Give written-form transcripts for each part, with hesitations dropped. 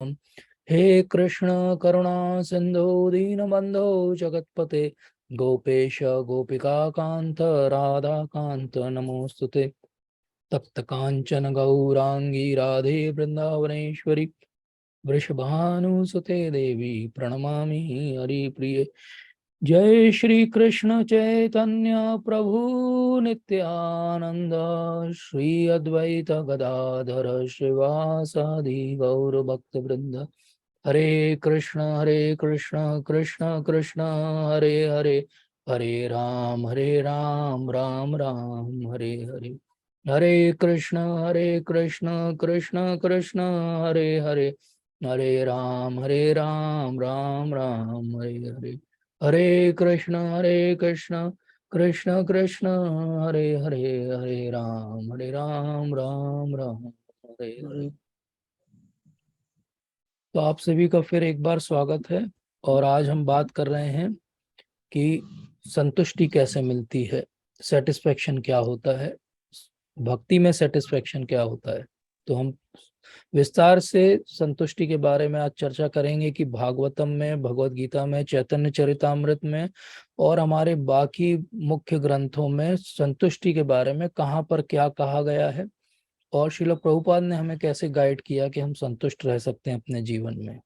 हे कृष्ण करुणा सिंधु दीनबंधो जगतपते गोपेश गोपिका कांत राधा कांत नमोस्तुते तप्त कांचन गौरांगी राधे वृंदावनेश्वरी वृषभानुसुते देवी प्रणमामि हरिप्रिये। जय श्री कृष्ण चैतन्य प्रभु नित्यानंद श्री अद्वैत गदाधर श्रीवासादि गौर भक्त वृंद। हरे कृष्ण कृष्ण कृष्ण हरे हरे, हरे राम राम राम हरे हरे। हरे कृष्ण कृष्ण कृष्ण हरे हरे, हरे राम राम राम हरे हरे। हरे कृष्ण कृष्ण कृष्ण हरे हरे, हरे राम राम राम हरे हरे। तो आप सभी का फिर एक बार स्वागत है। और आज हम बात कर रहे हैं कि संतुष्टि कैसे मिलती है, सेटिस्फेक्शन क्या होता है, भक्ति में सेटिस्फेक्शन क्या होता है। तो हम विस्तार से संतुष्टि के बारे में आज चर्चा करेंगे कि भागवतम में, भगवत गीता में, चैतन्य चरितामृत में और हमारे बाकी मुख्य ग्रंथों में संतुष्टि के बारे में कहाँ पर क्या कहा गया है और श्रील प्रभुपाद ने हमें कैसे गाइड किया कि हम संतुष्ट रह सकते हैं अपने जीवन में।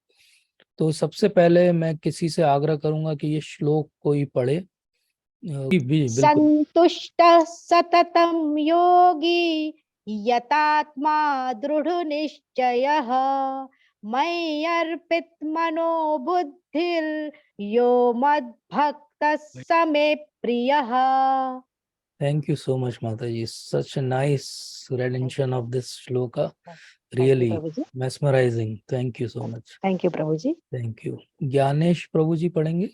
तो सबसे पहले मैं किसी से आग्रह करूंगा कि ये श्लोक कोई पढ़े। बिल्कुल। संतुष्टः सततं योगी यतात्मा दृढनिश्चयः मय्यर्पितमनो बुद्धिर्यो मद्भक्तः स मे प्रियः। Thank you so much, Mataji. Such a nice rendition of this shloka. Really mesmerizing. Thank you so much. Thank you Prabhu ji. Thank you. Gyanesh Prabhu ji पढ़ेंगे।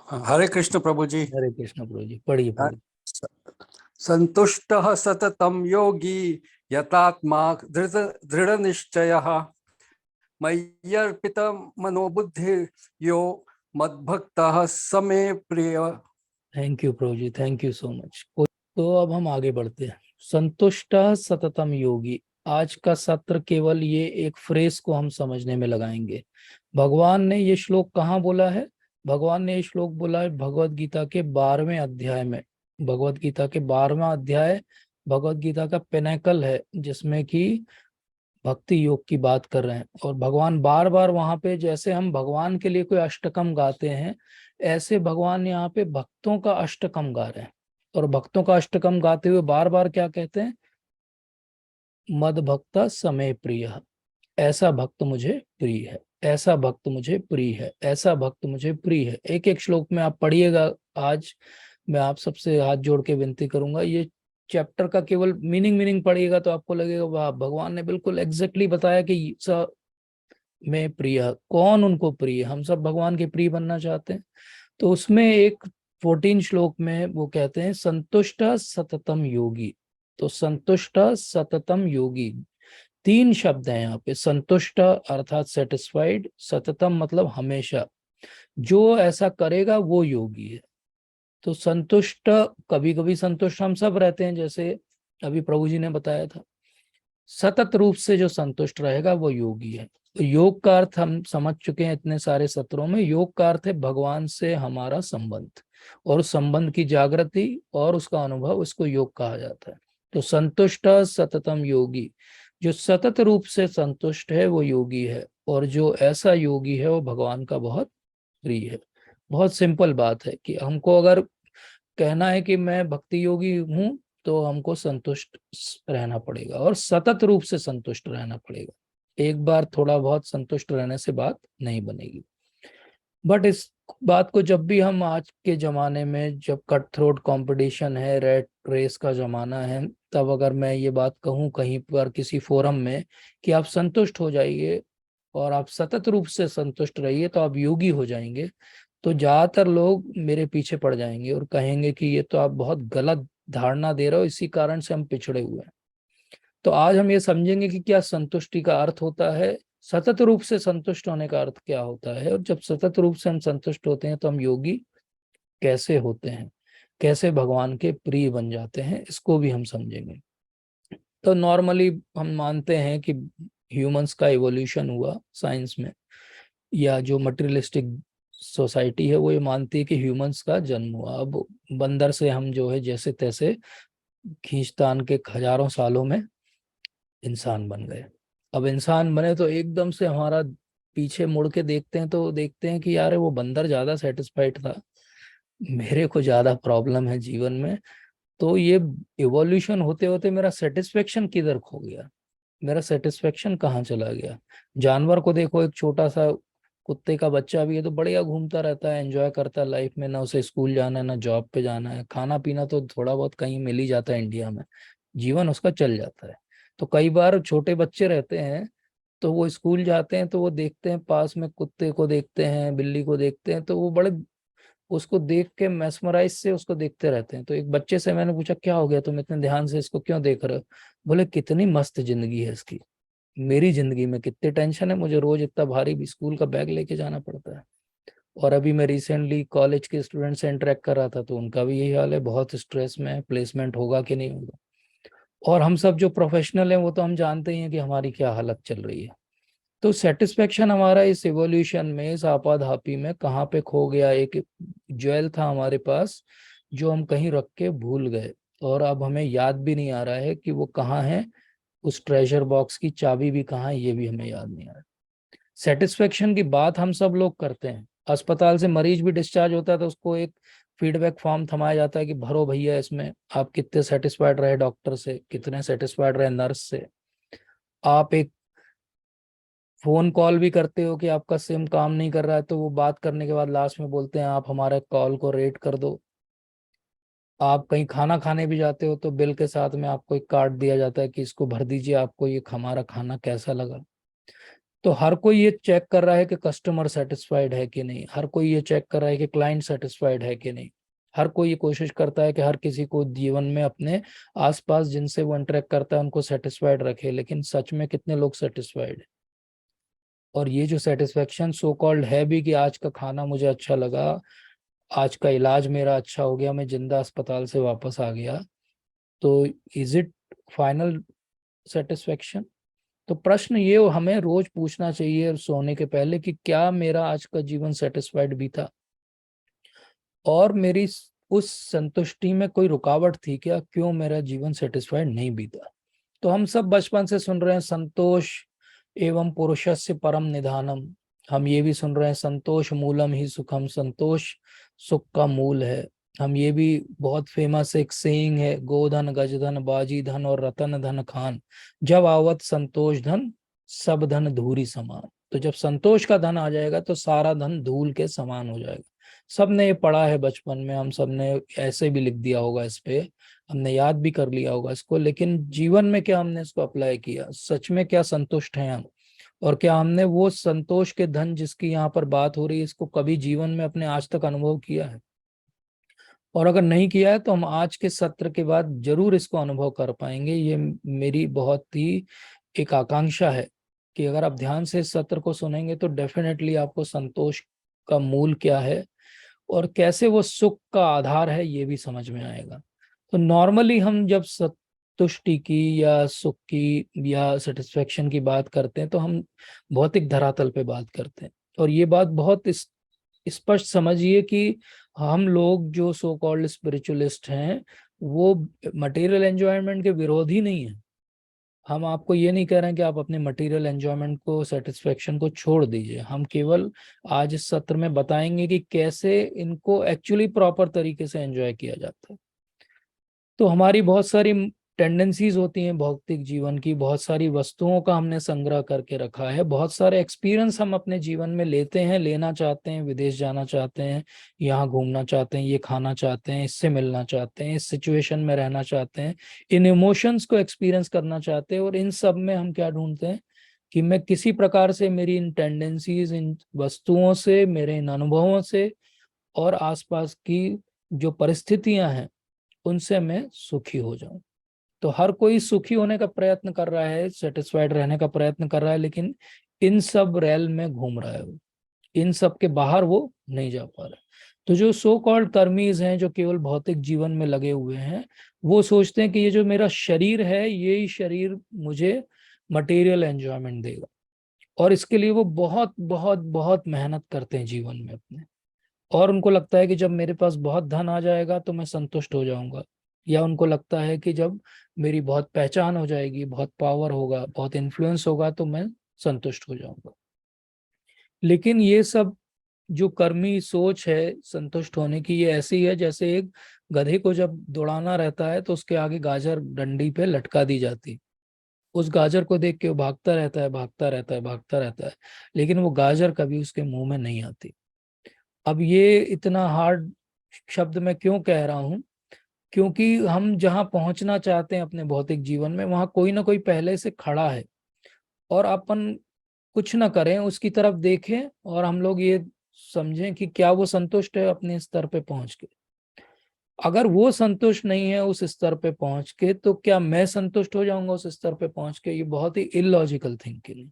हरे कृष्ण प्रभु जी। हरे कृष्ण प्रभु जी, पढ़िए पढ़िए। संतुष्टः सततं योगी यतात्मा दृढ़ निश्चयः मय्यर्पितं मनोबुद्धि यो मद्भक्तः स मे प्रिय। थैंक यू प्रभु जी, थैंक यू सो मच। तो अब हम आगे बढ़ते हैं। संतुष्ट सततम योगी, आज का सत्र केवल ये एक फ्रेज को हम समझने में लगाएंगे। भगवान ने ये श्लोक कहाँ बोला है? भगवान ने ये श्लोक बोला है भगवत गीता के 12वें अध्याय में। भगवत गीता के 12वां अध्याय भगवत गीता का पिनेकल है, जिसमें कि भक्ति योग की बात कर रहे हैं। और भगवान बार बार वहां पे, जैसे हम भगवान के लिए कोई अष्टकम गाते हैं, ऐसे भगवान यहाँ पे भक्तों का अष्टकम गा रहे हैं। और भक्तों का अष्टकम गाते हुए बार बार क्या कहते हैं? मद भक्ता समय प्रिय, ऐसा भक्त मुझे प्रिय है, ऐसा भक्त मुझे प्रिय है, ऐसा भक्त मुझे प्रिय है। एक एक श्लोक में आप पढ़िएगा। आज मैं आप सबसे हाथ जोड़ के विनती करूंगा, ये चैप्टर का केवल मीनिंग मीनिंग पढ़िएगा तो आपको लगेगा वाह, भगवान ने बिल्कुल एग्जैक्टली बताया कि में प्रिय, कौन उनको प्रिय, हम सब भगवान के प्रिय बनना चाहते हैं। तो उसमें एक 14 श्लोक में वो कहते हैं संतुष्ट सततम योगी। तो संतुष्ट सततम योगी, 3 शब्द हैं यहाँ पे। संतुष्ट अर्थात सेटिस्फाइड, सततम मतलब हमेशा, जो ऐसा करेगा वो योगी है। तो संतुष्ट, कभी कभी संतुष्ट हम सब रहते हैं, जैसे अभी प्रभु जी ने बताया था। सतत रूप से जो संतुष्ट रहेगा वो योगी है। तो योग का अर्थ हम समझ चुके हैं इतने सारे सत्रों में। योग का अर्थ है भगवान से हमारा संबंध, और उस संबंध की जागृति और उसका अनुभव, इसको योग कहा जाता है। तो संतुष्ट सततम योगी, जो सतत रूप से संतुष्ट है वो योगी है। और जो ऐसा योगी है वो भगवान का बहुत प्रिय है। बहुत सिंपल बात है कि हमको अगर कहना है कि मैं भक्ति योगी हूँ, तो हमको संतुष्ट रहना पड़ेगा और सतत रूप से संतुष्ट रहना पड़ेगा। एक बार थोड़ा बहुत संतुष्ट रहने से बात नहीं बनेगी। बट इस बात को जब भी हम आज के जमाने में, जब कट थ्रोट कंपटीशन है, रेट रेस का जमाना है, तब अगर मैं ये बात कहूँ कहीं पर किसी फोरम में कि आप संतुष्ट हो जाइए और आप सतत रूप से संतुष्ट रहिए तो आप योगी हो जाएंगे, तो ज्यादातर लोग मेरे पीछे पड़ जाएंगे और कहेंगे कि ये तो आप बहुत गलत धारणा दे रहे हो, इसी कारण से हम पिछड़े हुए हैं। तो आज हम ये समझेंगे कि क्या संतुष्टि का अर्थ होता है, सतत रूप से संतुष्ट होने का अर्थ क्या होता है, और जब सतत रूप से हम संतुष्ट होते हैं तो हम योगी कैसे होते हैं, कैसे भगवान के प्रिय बन जाते हैं, इसको भी हम समझेंगे। तो नॉर्मली हम मानते हैं कि ह्यूमंस का इवोल्यूशन हुआ साइंस में, या जो मटेरियलिस्टिक सोसाइटी है वो ये मानती है कि ह्यूमंस का जन्म हुआ। अब बंदर से हम जो है जैसे तैसे खींचतान के हजारों सालों में इंसान बन गए। अब इंसान बने तो एकदम से हमारा पीछे मुड़ के देखते हैं तो देखते हैं कि यार वो बंदर ज्यादा सेटिस्फाइड था, मेरे को ज्यादा प्रॉब्लम है जीवन में। तो ये इवोल्यूशन होते होते मेरा सेटिस्फेक्शन किधर खो गया, मेरा सेटिस्फेक्शन कहाँ चला गया। जानवर को देखो, एक छोटा सा कुत्ते का बच्चा भी है तो बढ़िया घूमता रहता है, एंजॉय करता है लाइफ में, ना उसे स्कूल जाना है ना जॉब पे जाना है, खाना पीना तो थोड़ा बहुत कहीं मिल ही जाता है इंडिया में, जीवन उसका चल जाता है। तो कई बार छोटे बच्चे रहते हैं तो वो स्कूल जाते हैं तो वो देखते हैं पास में कुत्ते को देखते हैं, बिल्ली को देखते हैं, तो वो बड़े उसको देख के मैस्मराइज से उसको देखते रहते हैं। तो एक बच्चे से मैंने पूछा क्या हो गया, तुम इतने ध्यान से इसको क्यों देख रहे हो? बोले कितनी मस्त जिंदगी है इसकी, मेरी जिंदगी में कितनी टेंशन है, मुझे रोज इतना भारी भी स्कूल का बैग लेके जाना पड़ता है। और अभी मैं रिसेंटली कॉलेज के स्टूडेंट से इंटरेक्ट कर रहा था तो उनका भी यही हाल है, बहुत स्ट्रेस में है, प्लेसमेंट होगा कि नहीं होगा। और हम सब जो प्रोफेशनल हैं वो तो हम जानते ही हैं कि हमारी क्या हालत चल रही है। तो सेटिस्फेक्शन हमारा इस इवोल्यूशन में, इस आपाधापी में कहाँ पे खो गया। एक ज्वेल था हमारे पास जो हम कहीं रख के भूल गए, और अब हमें याद भी नहीं आ रहा है कि वो कहाँ है, उस ट्रेजर बॉक्स की चाबी भी कहाँ है ये भी हमें याद नहीं आ रहा। सेटिस्फेक्शन की बात हम सब लोग करते हैं, अस्पताल से मरीज भी डिस्चार्ज होता है तो उसको एक फीडबैक फॉर्म थमाया जाता है कि भरो भैया इसमें आप कितने सेटिस्फाइड रहे डॉक्टर से, कितने सेटिस्फाइड रहे नर्स से। आप एक फोन कॉल भी करते हो कि आपका सिम काम नहीं कर रहा है तो वो बात करने के बाद लास्ट में बोलते हैं आप हमारे कॉल को रेट कर दो। आप कहीं खाना खाने भी जाते हो तो बिल के साथ में आपको एक कार्ड दिया जाता है कि इसको भर दीजिए, आपको ये हमारा खाना कैसा लगा। तो हर कोई ये चेक कर रहा है कि कस्टमर सेटिस्फाइड है कि नहीं, हर कोई ये चेक कर रहा है कि क्लाइंट सेटिस्फाइड है कि नहीं। हर कोई ये कोशिश करता है कि हर किसी को जीवन में अपने आसपास जिनसे वो इंटरेक्ट करता है उनको सेटिस्फाइड रखे, लेकिन सच में कितने लोग सेटिस्फाइड है? और ये जो सेटिस्फेक्शन सो कॉल्ड है भी कि आज का खाना मुझे अच्छा लगा, आज का इलाज मेरा अच्छा हो गया, मैं जिंदा अस्पताल से वापस आ गया, तो इज इट फाइनल सेटिस्फेक्शन? तो प्रश्न ये हमें रोज पूछना चाहिए सोने के पहले कि क्या मेरा आज का जीवन सेटिस्फाइड भी था, और मेरी उस संतुष्टि में कोई रुकावट थी क्या, क्यों मेरा जीवन सेटिस्फाइड नहीं बीता। तो हम सब बचपन से सुन रहे हैं संतोष एवं पुरुषस्य परम निधानम, हम ये भी सुन रहे हैं संतोष मूलम ही सुखम, संतोष सुख का मूल है। हम ये भी बहुत फेमस एक सेइंग है, गोधन गजधन बाजी धन और रतन धन खान, जब आवत संतोष धन सब धन धूरी समान। तो जब संतोष का धन आ जाएगा तो सारा धन धूल के समान हो जाएगा। सबने ये पढ़ा है बचपन में, हम सबने ऐसे भी लिख दिया होगा इस पे, हमने याद भी कर लिया होगा इसको, लेकिन जीवन में क्या हमने इसको अप्लाई किया, सच में क्या संतुष्ट हैं हम? और क्या हमने वो संतोष के धन जिसकी यहाँ पर बात हो रही है इसको कभी जीवन में अपने आज तक अनुभव किया है? और अगर नहीं किया है तो हम आज के सत्र के बाद जरूर इसको अनुभव कर पाएंगे। ये मेरी बहुत ही एक आकांक्षा है कि अगर आप ध्यान से इस सत्र को सुनेंगे तो डेफिनेटली आपको संतोष का मूल क्या है और कैसे वो सुख का आधार है ये भी समझ में आएगा। तो नॉर्मली हम जब संतुष्टि की या सुख की या सेटिस्फेक्शन की बात करते हैं तो हम भौतिक धरातल पे बात करते हैं, और ये बात बहुत स्पष्ट समझिए कि हम लोग जो सो कॉल्ड स्पिरिचुअलिस्ट हैं वो मटेरियल एंजॉयमेंट के विरोधी नहीं है। हम आपको ये नहीं कह रहे हैं कि आप अपने मटेरियल एंजॉयमेंट को, सेटिस्फेक्शन को छोड़ दीजिए, हम केवल आज इस सत्र में बताएंगे कि कैसे इनको एक्चुअली प्रॉपर तरीके से एंजॉय किया जाता है। तो हमारी बहुत सारी टेंडेंसीज होती हैं भौतिक जीवन की, बहुत सारी वस्तुओं का हमने संग्रह करके रखा है, बहुत सारे एक्सपीरियंस हम अपने जीवन में लेते हैं, लेना चाहते हैं, विदेश जाना चाहते हैं, यहाँ घूमना चाहते हैं, ये खाना चाहते हैं, इससे मिलना चाहते हैं, इस सिचुएशन में रहना चाहते हैं, इन इमोशंस को एक्सपीरियंस करना चाहते हैं। और इन सब में हम क्या ढूंढते हैं कि मैं किसी प्रकार से मेरी इन टेंडेंसीज, इन वस्तुओं से, मेरे इन अनुभवों से और आसपास की जो परिस्थितियां हैं उनसे मैं सुखी हो जाऊं। तो हर कोई सुखी होने का प्रयत्न कर रहा है, सेटिस्फाइड रहने का प्रयत्न कर रहा है, लेकिन इन सब रैल में घूम रहा है वो, इन सब के बाहर वो नहीं जा पा रहा। तो जो सो कॉल्ड कर्मीज हैं जो केवल भौतिक जीवन में लगे हुए हैं वो सोचते हैं कि ये जो मेरा शरीर है यही शरीर मुझे मटेरियल एंजॉयमेंट देगा। और इसके लिए वो बहुत बहुत बहुत मेहनत करते हैं जीवन में अपने, और उनको लगता है कि जब मेरे पास बहुत धन आ जाएगा तो मैं संतुष्ट हो जाऊंगा, या उनको लगता है कि जब मेरी बहुत पहचान हो जाएगी, बहुत पावर होगा, बहुत इन्फ्लुएंस होगा तो मैं संतुष्ट हो जाऊंगा। लेकिन ये सब जो कर्मी सोच है संतुष्ट होने की, ये ऐसी है जैसे एक गधे को जब दौड़ाना रहता है तो उसके आगे गाजर डंडी पे लटका दी जाती, उस गाजर को देख के वो भागता रहता है, भागता रहता है, भागता रहता है, लेकिन वो गाजर कभी उसके मुंह में नहीं आती। अब ये इतना हार्ड शब्द मैं क्यों कह रहा हूं, क्योंकि हम जहां पहुंचना चाहते हैं अपने भौतिक जीवन में, वहां कोई ना कोई पहले से खड़ा है, और अपन कुछ ना करें, उसकी तरफ देखें और हम लोग ये समझें कि क्या वो संतुष्ट है अपने स्तर पे पहुंच के। अगर वो संतुष्ट नहीं है उस स्तर पे पहुंच के, तो क्या मैं संतुष्ट हो जाऊंगा उस स्तर पे पहुंच के? ये बहुत ही इलॉजिकल थिंकिंग है।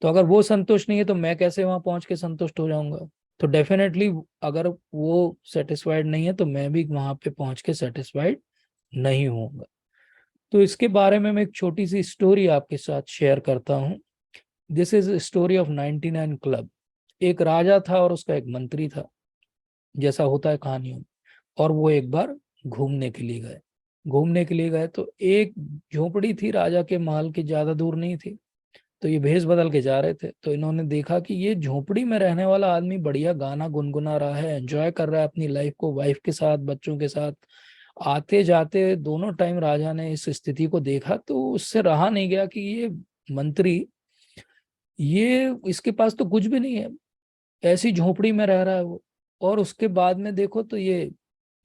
तो अगर वो संतुष्ट नहीं है तो मैं कैसे वहां पहुंच के संतुष्ट हो जाऊंगा? तो डेफिनेटली अगर वो सेटिस्फाइड नहीं है तो मैं भी वहां पे पहुंच के सेटिस्फाइड नहीं होऊंगा। तो इसके बारे में मैं एक छोटी सी स्टोरी आपके साथ शेयर करता हूँ। This is story of 99 club. एक राजा था और उसका एक मंत्री था, जैसा होता है कहानियों में। और वो एक बार घूमने के लिए गए। घूमने के लिए गए तो एक झोपड़ी थी राजा के महल की, ज्यादा दूर नहीं थी। तो ये भेष बदल के जा रहे थे, तो इन्होंने देखा कि ये झोपड़ी में रहने वाला आदमी बढ़िया गाना गुनगुना रहा है, एंजॉय कर रहा है अपनी लाइफ को, वाइफ के साथ, बच्चों के साथ। आते जाते दोनों टाइम राजा ने इस स्थिति को देखा तो उससे रहा नहीं गया कि ये मंत्री, ये इसके पास तो कुछ भी नहीं है, ऐसी झोपड़ी में रह रहा है वो। और उसके बाद में देखो तो ये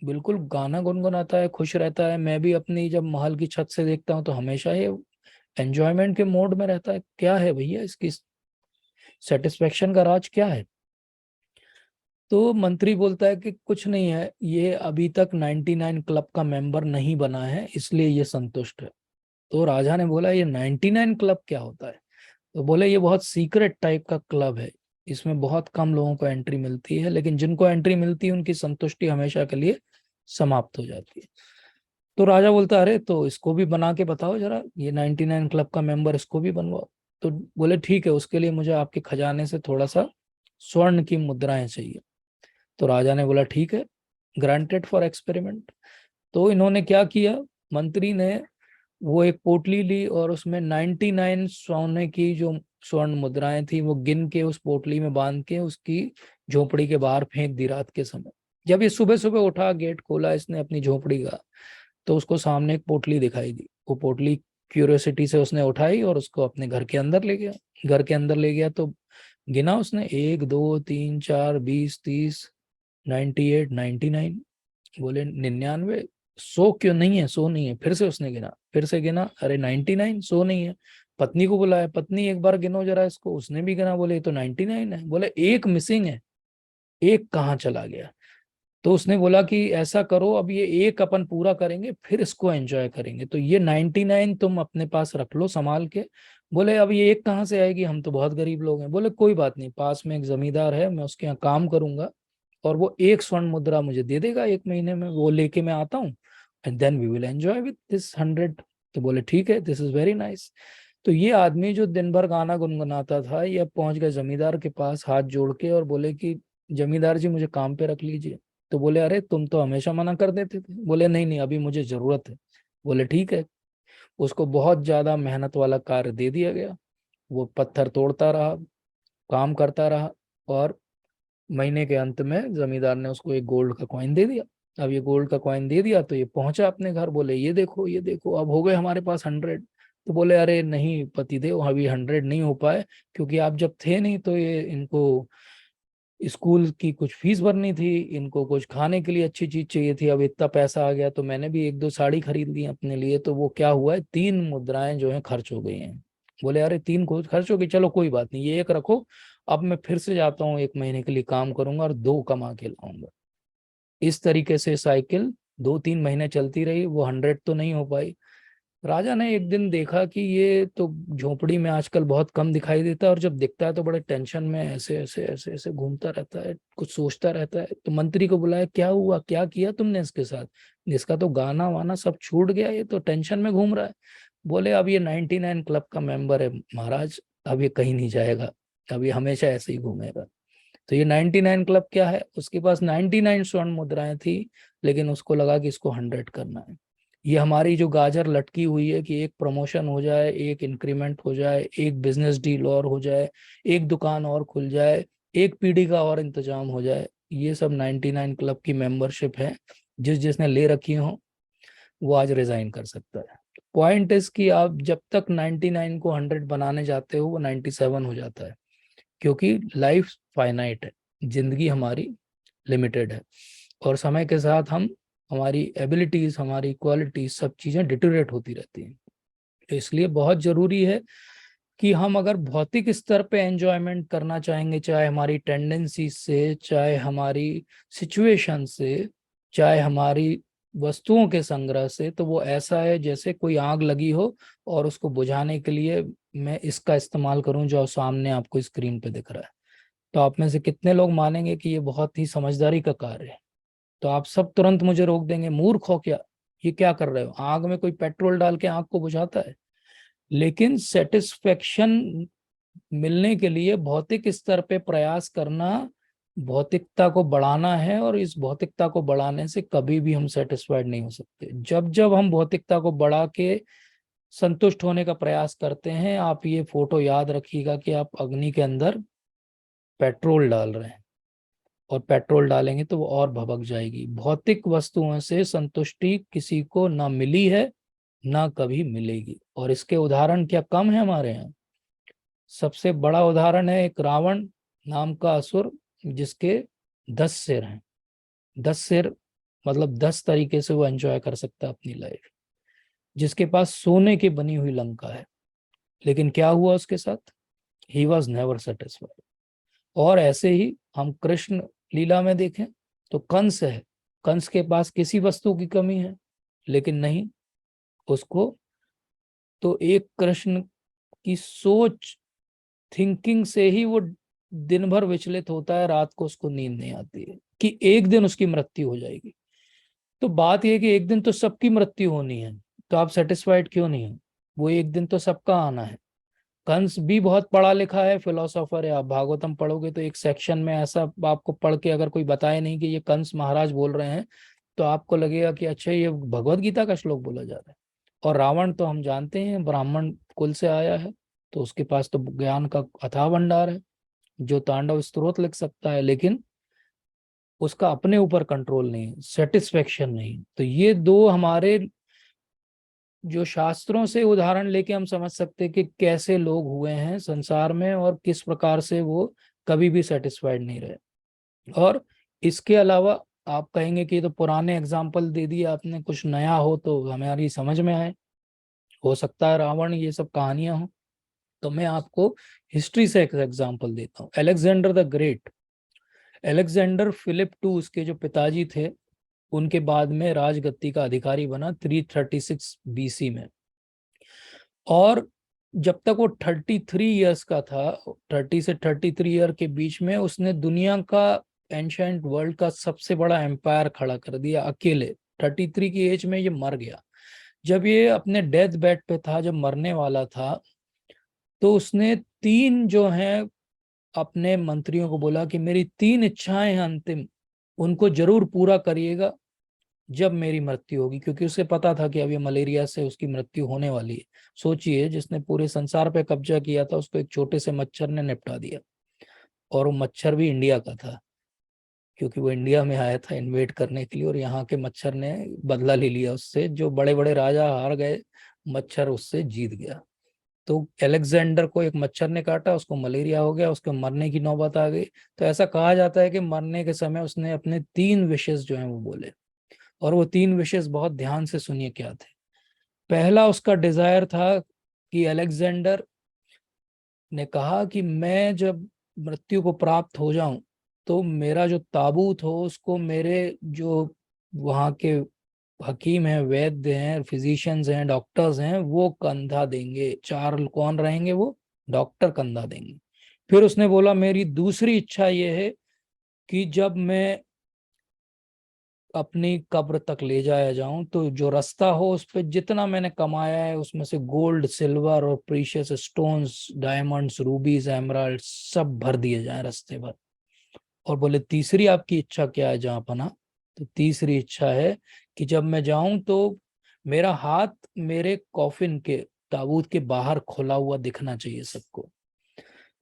बिल्कुल गाना गुनगुनाता है, खुश रहता है। मैं भी अपनी जब महल की छत से देखता हूँ तो हमेशा ये एंजॉयमेंट के मोड में रहता है। क्या है भैया इसकी सेटिस्फेक्शन का राज क्या है? तो मंत्री बोलता है कि कुछ नहीं है, ये अभी तक 99 क्लब का मेंबर नहीं बना है, इसलिए ये संतुष्ट है। तो राजा ने बोला, ये 99 क्लब क्या होता है? तो बोले, ये बहुत सीक्रेट टाइप का क्लब है, इसमें बहुत कम लोगों को एंट्री मिलती है, लेकिन जिनको एंट्री मिलती है उनकी संतुष्टि हमेशा के लिए समाप्त हो जाती है। तो राजा बोलता, अरे तो इसको भी बना के बताओ जरा, ये 99 क्लब का मेंबर, इसको भी बनवाओ। तो बोले ठीक है, उसके लिए मुझे आपके खजाने से थोड़ा सा स्वर्ण की मुद्राएं चाहिए। तो राजा ने बोला ठीक है, ग्रांटेड फॉर एक्सपेरिमेंट। तो इन्होंने क्या किया, मंत्री ने वो एक पोटली ली और उसमें 99 सोने की जो स्वर्ण मुद्राएं थी वो गिन के उस पोटली में बांध के उसकी झोपड़ी के बाहर फेंक दी रात के समय। जब ये सुबह सुबह उठा, गेट खोला इसने अपनी झोपड़ी का, तो उसको सामने एक पोटली दिखाई दी। वो पोटली क्यूरियोसिटी से उसने उठाई और उसको अपने घर के अंदर ले गया। घर के अंदर ले गया तो गिना उसने, 1 2 3 4 20 30, 98 99। बोले 99, 100 क्यों नहीं है? 100 नहीं है। फिर से उसने गिना, फिर से गिना, अरे 99, 100 नहीं है। पत्नी को बुलाया, पत्नी एक बार गिनो जरा इसको, उसने भी गिना, बोले ये तो 99 है। बोले एक मिसिंग है, एक कहाँ चला गया? तो उसने बोला कि ऐसा करो, अब ये एक अपन पूरा करेंगे फिर इसको एंजॉय करेंगे, तो ये 99 तुम अपने पास रख लो संभाल के। बोले अब ये एक कहाँ से आएगी, हम तो बहुत गरीब लोग हैं। बोले कोई बात नहीं, पास में एक जमींदार है, मैं उसके यहाँ काम करूंगा और वो एक स्वर्ण मुद्रा मुझे दे देगा 1 महीने में, वो लेके मैं आता हूँ and then we will enjoy with this 100। तो बोले ठीक है, दिस इज वेरी नाइस। तो ये आदमी जो दिन भर गाना गुनगुनाता था, ये अब पहुंच गया जमींदार के पास हाथ जोड़ के और बोले कि जमींदार जी मुझे काम पे रख लीजिए। तो बोले अरे तुम तो हमेशा मना कर देते थे। बोले नहीं नहीं, अभी मुझे जरूरत है। बोले ठीक है। उसको बहुत ज्यादा मेहनत वाला कार्य दे दिया गया। वो पत्थर तोड़ता रहा, काम करता रहा, और महीने के अंत में जमींदार ने उसको एक गोल्ड का कॉइन दे दिया। अब ये गोल्ड का कॉइन दे दिया तो ये पहुंचा अपने घर, बोले ये देखो ये देखो, अब हो गए हमारे पास 100। तो बोले अरे नहीं पतिदेव, अभी 100 नहीं हो पाए, क्योंकि आप जब थे नहीं तो ये इनको स्कूल की कुछ फीस भरनी थी, इनको कुछ खाने के लिए अच्छी चीज चाहिए थी, अब इतना पैसा आ गया तो मैंने भी 1 2 साड़ी खरीद ली अपने लिए, तो वो क्या हुआ है, 3 मुद्राएं जो है खर्च हो गई हैं। बोले अरे 3 को खर्च हो गई, चलो कोई बात नहीं, ये एक रखो, अब मैं फिर से जाता हूँ 1 महीने के लिए काम करूंगा और 2 कमा के लाऊंगा। इस तरीके से साइकिल 2 3 महीने चलती रही, वो 100 तो नहीं हो पाई। राजा ने एक दिन देखा कि ये तो झोपड़ी में आजकल बहुत कम दिखाई देता है, और जब दिखता है तो बड़े टेंशन में ऐसे ऐसे ऐसे ऐसे घूमता रहता है, कुछ सोचता रहता है। तो मंत्री को बुलाया, क्या हुआ, क्या किया तुमने इसके साथ? इसका तो गाना वाना सब छूट गया, ये तो टेंशन में घूम रहा है। बोले अब ये 99 क्लब का मेंबर है महाराज, अब ये कहीं नहीं जाएगा, अब ये हमेशा ऐसे ही घूमेगा। तो ये 99 क्लब क्या है, उसके पास 99 स्वर्ण मुद्राएं थी, लेकिन उसको लगा कि इसको 100 करना है। ये हमारी जो गाजर लटकी हुई है कि एक प्रमोशन हो जाए, एक इंक्रीमेंट हो जाए, एक बिजनेस डील और हो जाए, एक दुकान और खुल जाए, एक पीढ़ी का और इंतजाम हो जाए, ये सब 99 क्लब की मेंबरशिप है। जिसने ले रखी हो वो आज रिजाइन कर सकता है। पॉइंट इज कि आप जब तक 99 को 100 बनाने जाते हो वो 97 हो जाता है, क्योंकि लाइफ फाइनाइट है, जिंदगी हमारी लिमिटेड है, और समय के साथ हमारी एबिलिटीज, हमारी क्वालिटीज, सब चीजें डिटोरेट होती रहती हैं। तो इसलिए बहुत जरूरी है कि हम अगर भौतिक स्तर पे एंजॉयमेंट करना चाहेंगे, चाहे हमारी टेंडेंसी से, चाहे हमारी सिचुएशन से, चाहे हमारी वस्तुओं के संग्रह से, तो वो ऐसा है जैसे कोई आग लगी हो और उसको बुझाने के लिए मैं इसका इस्तेमाल करूं जो सामने आपको स्क्रीन पे दिख रहा है। तो आप में से कितने लोग मानेंगे कि ये बहुत ही समझदारी का कार्य है? तो आप सब तुरंत मुझे रोक देंगे, मूर्ख हो क्या, ये क्या कर रहे हो, आग में कोई पेट्रोल डाल के आग को बुझाता है? लेकिन सेटिस्फेक्शन मिलने के लिए भौतिक स्तर पे प्रयास करना भौतिकता को बढ़ाना है, और इस भौतिकता को बढ़ाने से कभी भी हम सेटिस्फाइड नहीं हो सकते। जब जब हम भौतिकता को बढ़ा के संतुष्ट होने का प्रयास करते हैं, आप ये फोटो याद रखिएगा कि आप अग्नि के अंदर पेट्रोल डाल रहे हैं, और पेट्रोल डालेंगे तो वो और भभक जाएगी। भौतिक वस्तुओं से संतुष्टि किसी को ना मिली है, ना कभी मिलेगी। और इसके उदाहरण क्या कम है हमारे यहाँ? सबसे बड़ा उदाहरण है एक रावण नाम का असुर, जिसके 10 सिर हैं। 10 सिर मतलब 10 तरीके से वो एंजॉय कर सकता है अपनी लाइफ, जिसके पास सोने की बनी हुई लंका है। लेकिन क्या हुआ उसके साथ? He was never satisfied. और ऐसे ही हम कृष्ण लीला में देखें तो कंस है, कंस के पास किसी वस्तु की कमी है, लेकिन नहीं, उसको तो एक कृष्ण की सोच, थिंकिंग से ही वो दिन भर विचलित होता है, रात को उसको नींद नहीं आती है कि एक दिन उसकी मृत्यु हो जाएगी। तो बात यह कि एक दिन तो सबकी मृत्यु होनी है, तो आप सेटिस्फाइड क्यों नहीं हो? वो एक दिन तो सबका आना है। कंस भी बहुत पढ़ा लिखा है, फिलोसोफर है। आप भागवतम पढ़ोगे तो एक सेक्शन में ऐसा आपको पढ़ के अगर कोई बताए नहीं कि ये कंस महाराज बोल रहे हैं, तो आपको लगेगा कि अच्छा ये भगवत गीता का श्लोक बोला जा रहा है। और रावण तो हम जानते हैं ब्राह्मण कुल से आया है, तो उसके पास तो ज्ञान का अथाह भंडार है, जो तांडव स्तोत्र लिख सकता है, लेकिन उसका अपने ऊपर कंट्रोल नहीं, सेटिस्फेक्शन नहीं। तो ये दो हमारे जो शास्त्रों से उदाहरण लेके हम समझ सकते हैं कि कैसे लोग हुए हैं संसार में और किस प्रकार से वो कभी भी सेटिस्फाइड नहीं रहे। और इसके अलावा आप कहेंगे कि ये तो पुराने एग्जाम्पल दे दिए आपने, कुछ नया हो तो हमारी समझ में आए। हो सकता है रावण ये सब कहानियां हो, तो मैं आपको हिस्ट्री से एक एग्जाम्पल देता हूँ। Alexander the great, Alexander Philip two उसके जो पिताजी थे, उनके बाद में राजगद्दी का अधिकारी बना 336 बीसी में। और जब तक वो 33 ईयर्स का था, 30 से 33 ईयर के बीच में उसने दुनिया का, एंशंट वर्ल्ड का सबसे बड़ा एम्पायर खड़ा कर दिया अकेले। 33 की एज में ये मर गया। जब ये अपने डेथ बेड पे था, जब मरने वाला था, तो उसने 3 जो हैं अपने मंत्रियों को बोला कि मेरी 3 इच्छाएं हैं अंतिम, उनको जरूर पूरा करिएगा जब मेरी मृत्यु होगी, क्योंकि उसे पता था कि अब ये मलेरिया से उसकी मृत्यु होने वाली है। सोचिए, जिसने पूरे संसार पे कब्जा किया था उसको एक छोटे से मच्छर ने निपटा दिया, और वो मच्छर भी इंडिया का था, क्योंकि वो इंडिया में आया था इन्वेड करने के लिए, और यहाँ के मच्छर ने बदला ले लिया उससे। जो बड़े बड़े राजा हार गए, मच्छर उससे जीत गया। तो अलेक्जेंडर को एक मच्छर ने काटा, उसको मलेरिया हो गया, उसके मरने की नौबत आ गई। तो ऐसा कहा जाता है कि मरने के समय उसने अपने 3 विशेष जो हैं वो बोले, और वो 3 विशेष बहुत ध्यान से सुनिए क्या थे। पहला उसका डिजायर था कि अलेक्जेंडर ने कहा कि मैं जब मृत्यु को प्राप्त हो जाऊं, तो मेरा जो ताबूत हो उसको मेरे जो वहाँ के हकीम हैं, वैद्य हैं, फिजिशियंस हैं, डॉक्टर्स हैं, वो कंधा देंगे। 4 कौन रहेंगे? वो डॉक्टर कंधा देंगे। फिर उसने बोला मेरी दूसरी इच्छा ये है कि जब मैं अपनी कब्र तक ले जाया जाऊं, तो जो रास्ता हो उस पे जितना मैंने कमाया है उसमें से गोल्ड, सिल्वर और प्रीशियस स्टोन्स, डायमंड्स, रूबीज, एमराल्ड सब भर दिए जाएं रास्ते भर। और बोले तीसरी आपकी इच्छा क्या है जहां पना? तो तीसरी इच्छा है कि जब मैं जाऊं तो मेरा हाथ मेरे कॉफिन के, ताबूत के बाहर खुला हुआ दिखना चाहिए सबको।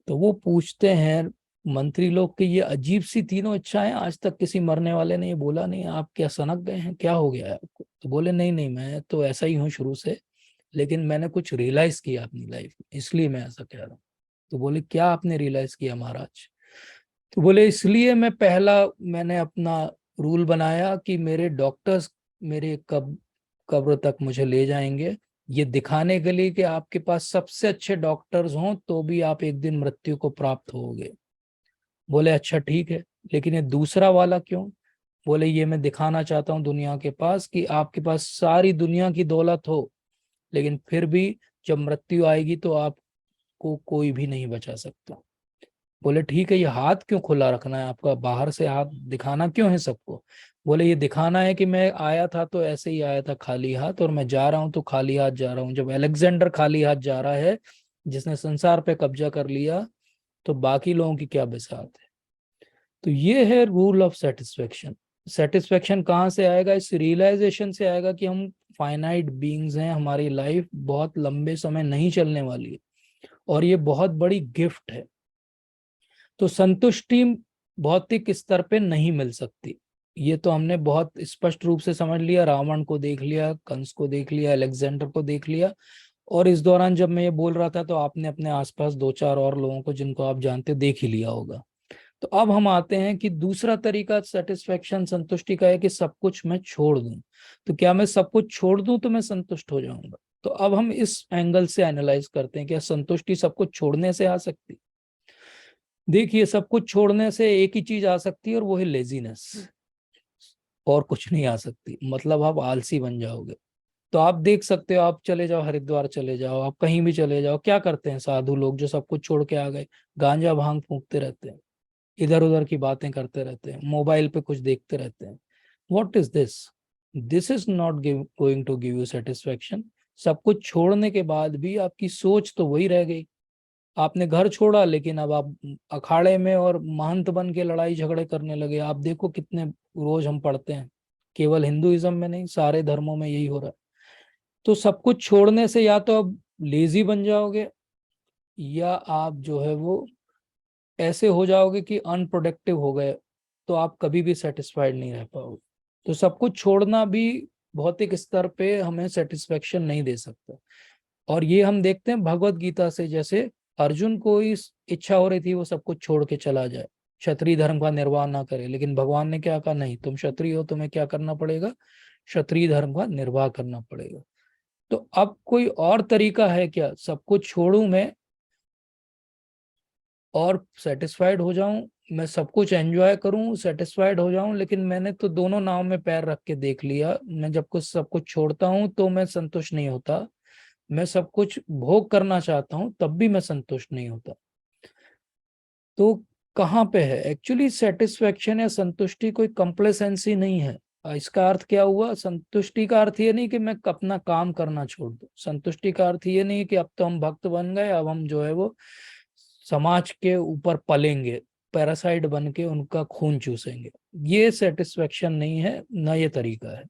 तो वो पूछते हैं मंत्री लोग कि ये अजीब सी तीनों इच्छाएं, आज तक किसी मरने वाले ने ये बोला नहीं, आप क्या सनक गए हैं, क्या हो गया है आपको? तो बोले नहीं नहीं, मैं तो ऐसा ही हूँ शुरू से, लेकिन मैंने कुछ रियलाइज किया अपनी लाइफ में, इसलिए मैं ऐसा कह रहा हूँ। तो बोले क्या आपने रियलाइज किया महाराज? तो बोले इसलिए मैंने अपना रूल बनाया कि मेरे डॉक्टर्स मेरे कब्र तक मुझे ले जाएंगे, ये दिखाने के लिए कि आपके पास सबसे अच्छे डॉक्टर्स हों तो भी आप एक दिन मृत्यु को प्राप्त होगे। बोले अच्छा ठीक है, लेकिन ये दूसरा वाला क्यों? बोले ये मैं दिखाना चाहता हूँ दुनिया के पास कि आपके पास सारी दुनिया की दौलत हो, लेकिन फिर भी जब मृत्यु आएगी तो आपको कोई भी नहीं बचा सकता। बोले ठीक है, ये हाथ क्यों खुला रखना है आपका, बाहर से हाथ दिखाना क्यों है सबको? बोले ये दिखाना है कि मैं आया था तो ऐसे ही आया था खाली हाथ, और मैं जा रहा हूँ तो खाली हाथ जा रहा हूँ। जब अलेक्जेंडर खाली हाथ जा रहा है, जिसने संसार पे कब्जा कर लिया, तो बाकी लोगों की क्या बिसात है? तो ये है रूल ऑफ सेटिस्फेक्शन। सेटिस्फेक्शन कहाँ से आएगा? इस रियलाइजेशन से आएगा कि हम फाइनाइट बीइंग्स हैं, हमारी लाइफ बहुत लंबे समय नहीं चलने वाली है, और ये बहुत बड़ी गिफ्ट है। तो संतुष्टि भौतिक स्तर पे नहीं मिल सकती, ये तो हमने बहुत स्पष्ट रूप से समझ लिया। रावण को देख लिया, कंस को देख लिया, अलेक्जेंडर को देख लिया, और इस दौरान जब मैं ये बोल रहा था तो आपने अपने आसपास दो चार और लोगों को जिनको आप जानते देख ही लिया होगा। तो अब हम आते हैं कि दूसरा तरीका सेटिस्फेक्शन, संतुष्टि का है कि सब कुछ मैं छोड़ दूं। तो क्या मैं सब कुछ छोड़ दूं तो मैं संतुष्ट हो जाऊंगा? तो अब हम इस एंगल से एनालाइज करते हैं, क्या संतुष्टि सब कुछ छोड़ने से आ सकती? देखिए, सब कुछ छोड़ने से एक ही चीज आ सकती है, और वो है लेजीनेस, और कुछ नहीं आ सकती। मतलब आप आलसी बन जाओगे। तो आप देख सकते हो, आप चले जाओ हरिद्वार, चले जाओ, आप कहीं भी चले जाओ, क्या करते हैं साधु लोग जो सब कुछ छोड़ के आ गए? गांजा भांग फूंकते रहते हैं, इधर उधर की बातें करते रहते हैं, मोबाइल पे कुछ देखते रहते हैं। What is this? This is not going to give you satisfaction. सब कुछ छोड़ने के बाद भी आपकी सोच तो वही रह गई। आपने घर छोड़ा, लेकिन अब आप अखाड़े में और महंत बन के लड़ाई झगड़े करने लगे। आप देखो कितने रोज हम पढ़ते हैं, केवल हिंदुइज्म में नहीं, सारे धर्मों में यही हो रहा है। तो सब कुछ छोड़ने से या तो आप लेजी बन जाओगे, या आप जो है वो ऐसे हो जाओगे कि अनप्रोडक्टिव हो गए, तो आप कभी भी सेटिस्फाइड नहीं रह पाओगे। तो सब कुछ छोड़ना भी भौतिक स्तर पे हमें सेटिस्फेक्शन नहीं दे सकता। और ये हम देखते हैं भगवत गीता से, जैसे अर्जुन को इस इच्छा हो रही थी वो सब कुछ छोड़ के चला जाए, क्षत्रिय धर्म का निर्वाह ना करे, लेकिन भगवान ने क्या कहा? नहीं, तुम क्षत्रिय हो, तुम्हें क्या करना पड़ेगा? क्षत्रिय धर्म का निर्वाह करना पड़ेगा। तो अब कोई और तरीका है क्या? सब कुछ छोड़ूं मैं और सेटिस्फाइड हो जाऊं, मैं सब कुछ एंजॉय करूं, सेटिस्फाइड हो जाऊं? लेकिन मैंने तो दोनों नाव में पैर रख के देख लिया, मैं जब कुछ सब कुछ छोड़ता हूं तो मैं संतुष्ट नहीं होता, मैं सब कुछ भोग करना चाहता हूं तब भी मैं संतुष्ट नहीं होता। तो कहाँ पे है एक्चुअली सेटिस्फेक्शन या संतुष्टि? कोई कंप्लेसेंसी नहीं है। इसका अर्थ क्या हुआ? संतुष्टि का अर्थ ये नहीं कि मैं अपना काम करना छोड़ दूं। संतुष्टि का अर्थ ये नहीं कि अब तो हम भक्त बन गए, अब हम जो है वो समाज के ऊपर पलेंगे, पैरासाइट बन के उनका खून चूसेंगे। ये सेटिस्फेक्शन नहीं है, ना ये तरीका है।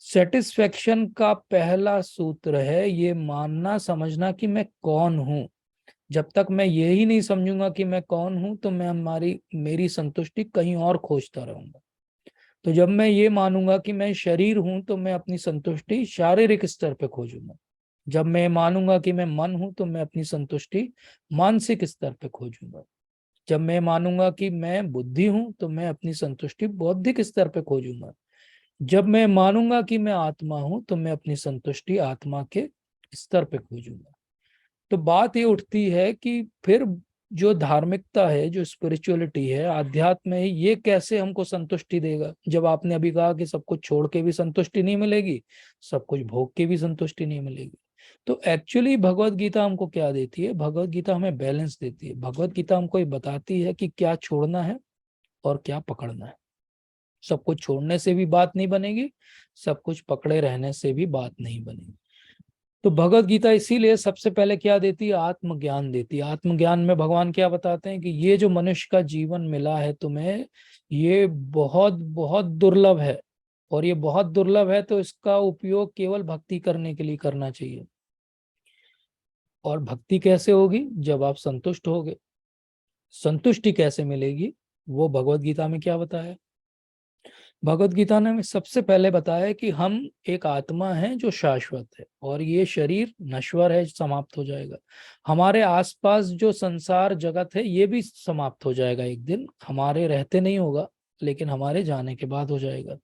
सेटिस्फेक्शन का पहला सूत्र है ये मानना समझना कि मैं कौन हूं। जब तक मैं यही नहीं समझूंगा कि मैं कौन हूं, तो मैं मेरी संतुष्टि कहीं और खोजता रहूंगा। तो जब मैं ये मानूंगा कि मैं शरीर हूं, तो मैं अपनी संतुष्टि शारीरिक स्तर पे खोजूंगा। जब मैं मानूंगा कि मैं मन हूं, तो मैं अपनी संतुष्टि मानसिक स्तर पे खोजूंगा। जब मैं मानूंगा कि मैं बुद्धि हूं, तो मैं अपनी संतुष्टि बौद्धिक स्तर पे खोजूंगा। जब मैं मानूंगा कि मैं आत्मा हूं, तो मैं अपनी संतुष्टि आत्मा के स्तर पे खोजूंगा। तो बात ये उठती है कि फिर जो धार्मिकता है, जो स्पिरिचुअलिटी है, आध्यात्म है, ये कैसे हमको संतुष्टि देगा? जब आपने अभी कहा कि सब कुछ छोड़ के भी संतुष्टि नहीं मिलेगी, सब कुछ भोग के भी संतुष्टि नहीं मिलेगी। तो एक्चुअली भगवत गीता हमको क्या देती है? भगवत गीता हमें बैलेंस देती है। भगवत गीता हमको ये बताती है कि क्या छोड़ना है और क्या पकड़ना है। सब कुछ छोड़ने से भी बात नहीं बनेगी, सब कुछ पकड़े रहने से भी बात नहीं बनेगी। तो भगवत गीता इसीलिए सबसे पहले क्या देती है, आत्मज्ञान देती है। आत्मज्ञान में भगवान क्या बताते हैं कि ये जो मनुष्य का जीवन मिला है तुम्हें, ये बहुत बहुत दुर्लभ है, और ये बहुत दुर्लभ है तो इसका उपयोग केवल भक्ति करने के लिए करना चाहिए। और भक्ति कैसे होगी, जब आप संतुष्ट होगे। संतुष्टि कैसे मिलेगी, वो भगवत गीता में क्या बताया। भगवत गीता ने हमें सबसे पहले बताया कि हम एक आत्मा है जो शाश्वत है, और ये शरीर नश्वर है, समाप्त हो जाएगा। हमारे आसपास जो संसार जगत है ये भी समाप्त हो जाएगा एक दिन, हमारे रहते नहीं होगा, लेकिन हमारे जाने के बाद हो जाएगा।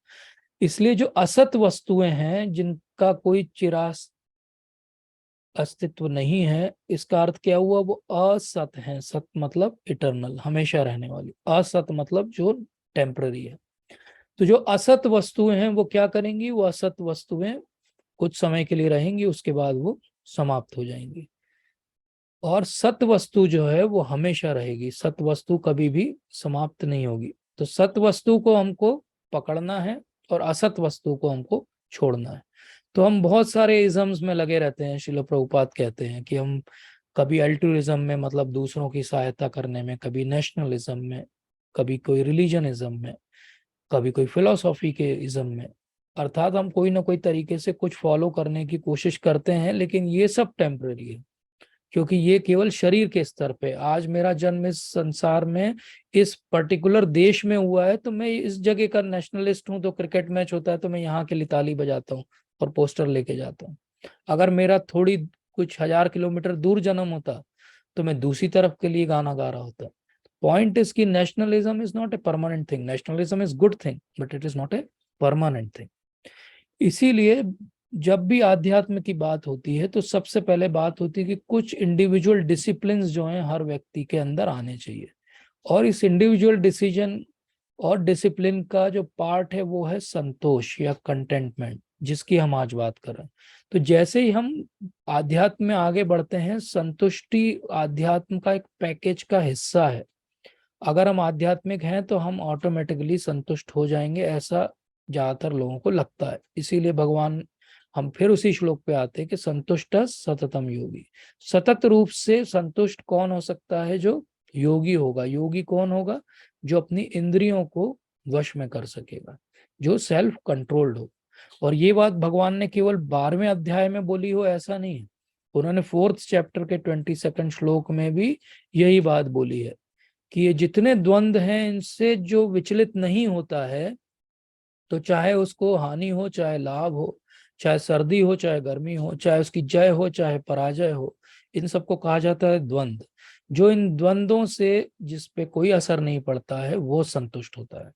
इसलिए जो असत वस्तुएं हैं, जिनका कोई चिरास अस्तित्व नहीं है, इसका अर्थ क्या हुआ, वो असत है। सत मतलब इटर्नल, हमेशा रहने वाली। असत मतलब जो टेम्पररी है। तो जो असत वस्तुएं हैं वो क्या करेंगी, वो असत वस्तुएं कुछ समय के लिए रहेंगी, उसके बाद वो समाप्त हो जाएंगी। और सत वस्तु जो है वो हमेशा रहेगी, सत वस्तु कभी भी समाप्त नहीं होगी। तो सत वस्तु को हमको पकड़ना है और असत वस्तु को हमको छोड़ना है। तो हम बहुत सारे इज़म्स में लगे रहते हैं। श्रील प्रभुपाद कहते हैं कि हम कभी अल्टुरिज्म में, मतलब दूसरों की सहायता करने में, कभी नेशनलिज्म में, कभी कोई रिलीजनिज्म में, कभी कोई फिलोसॉफी के इज्म में। अर्थात हम कोई ना कोई तरीके से कुछ फॉलो करने की कोशिश करते हैं, लेकिन ये सब टेम्पररी है, क्योंकि ये केवल शरीर के स्तर पे। आज मेरा जन्म इस संसार में इस पर्टिकुलर देश में हुआ है, तो मैं इस जगह का नेशनलिस्ट हूँ, तो क्रिकेट मैच होता है तो मैं यहाँ के लिए ताली बजाता हूँ और पोस्टर लेके जाता हूँ। अगर मेरा थोड़ी कुछ 1000 किलोमीटर दूर जन्म होता तो मैं दूसरी तरफ के लिए गाना गा रहा होता। पॉइंट इज कि nationalism is not a permanent thing. Nationalism is good thing, but it is not a permanent thing. इसीलिए जब भी आध्यात्म की बात होती है तो सबसे पहले बात होती है कि कुछ इंडिविजुअल डिसिप्लिन जो हैं हर व्यक्ति के अंदर आने चाहिए। और इस इंडिविजुअल डिसीजन और डिसिप्लिन का जो पार्ट है वो है संतोष या कंटेंटमेंट, जिसकी हम आज बात कर रहे हैं। तो जैसे ही हम आध्यात्म में आगे बढ़ते हैं, संतुष्टि आध्यात्म का एक पैकेज का हिस्सा है। अगर हम आध्यात्मिक हैं तो हम ऑटोमेटिकली संतुष्ट हो जाएंगे, ऐसा ज्यादातर लोगों को लगता है। इसीलिए भगवान, हम फिर उसी श्लोक पे आते हैं कि संतुष्ट सततम योगी। सतत रूप से संतुष्ट कौन हो सकता है, जो योगी होगा। योगी कौन होगा, जो अपनी इंद्रियों को वश में कर सकेगा, जो सेल्फ कंट्रोल्ड हो। और ये बात भगवान ने केवल 12वें अध्याय में बोली हो ऐसा नहीं है, उन्होंने 4th चैप्टर के 22 श्लोक में भी यही बात बोली है कि ये जितने द्वंद हैं इनसे जो विचलित नहीं होता है, तो चाहे उसको हानि हो चाहे लाभ हो, चाहे सर्दी हो चाहे गर्मी हो, चाहे उसकी जय हो चाहे पराजय हो, इन सबको कहा जाता है द्वंद। जो इन द्वंद्वों से जिस पे कोई असर नहीं पड़ता है वो संतुष्ट होता है।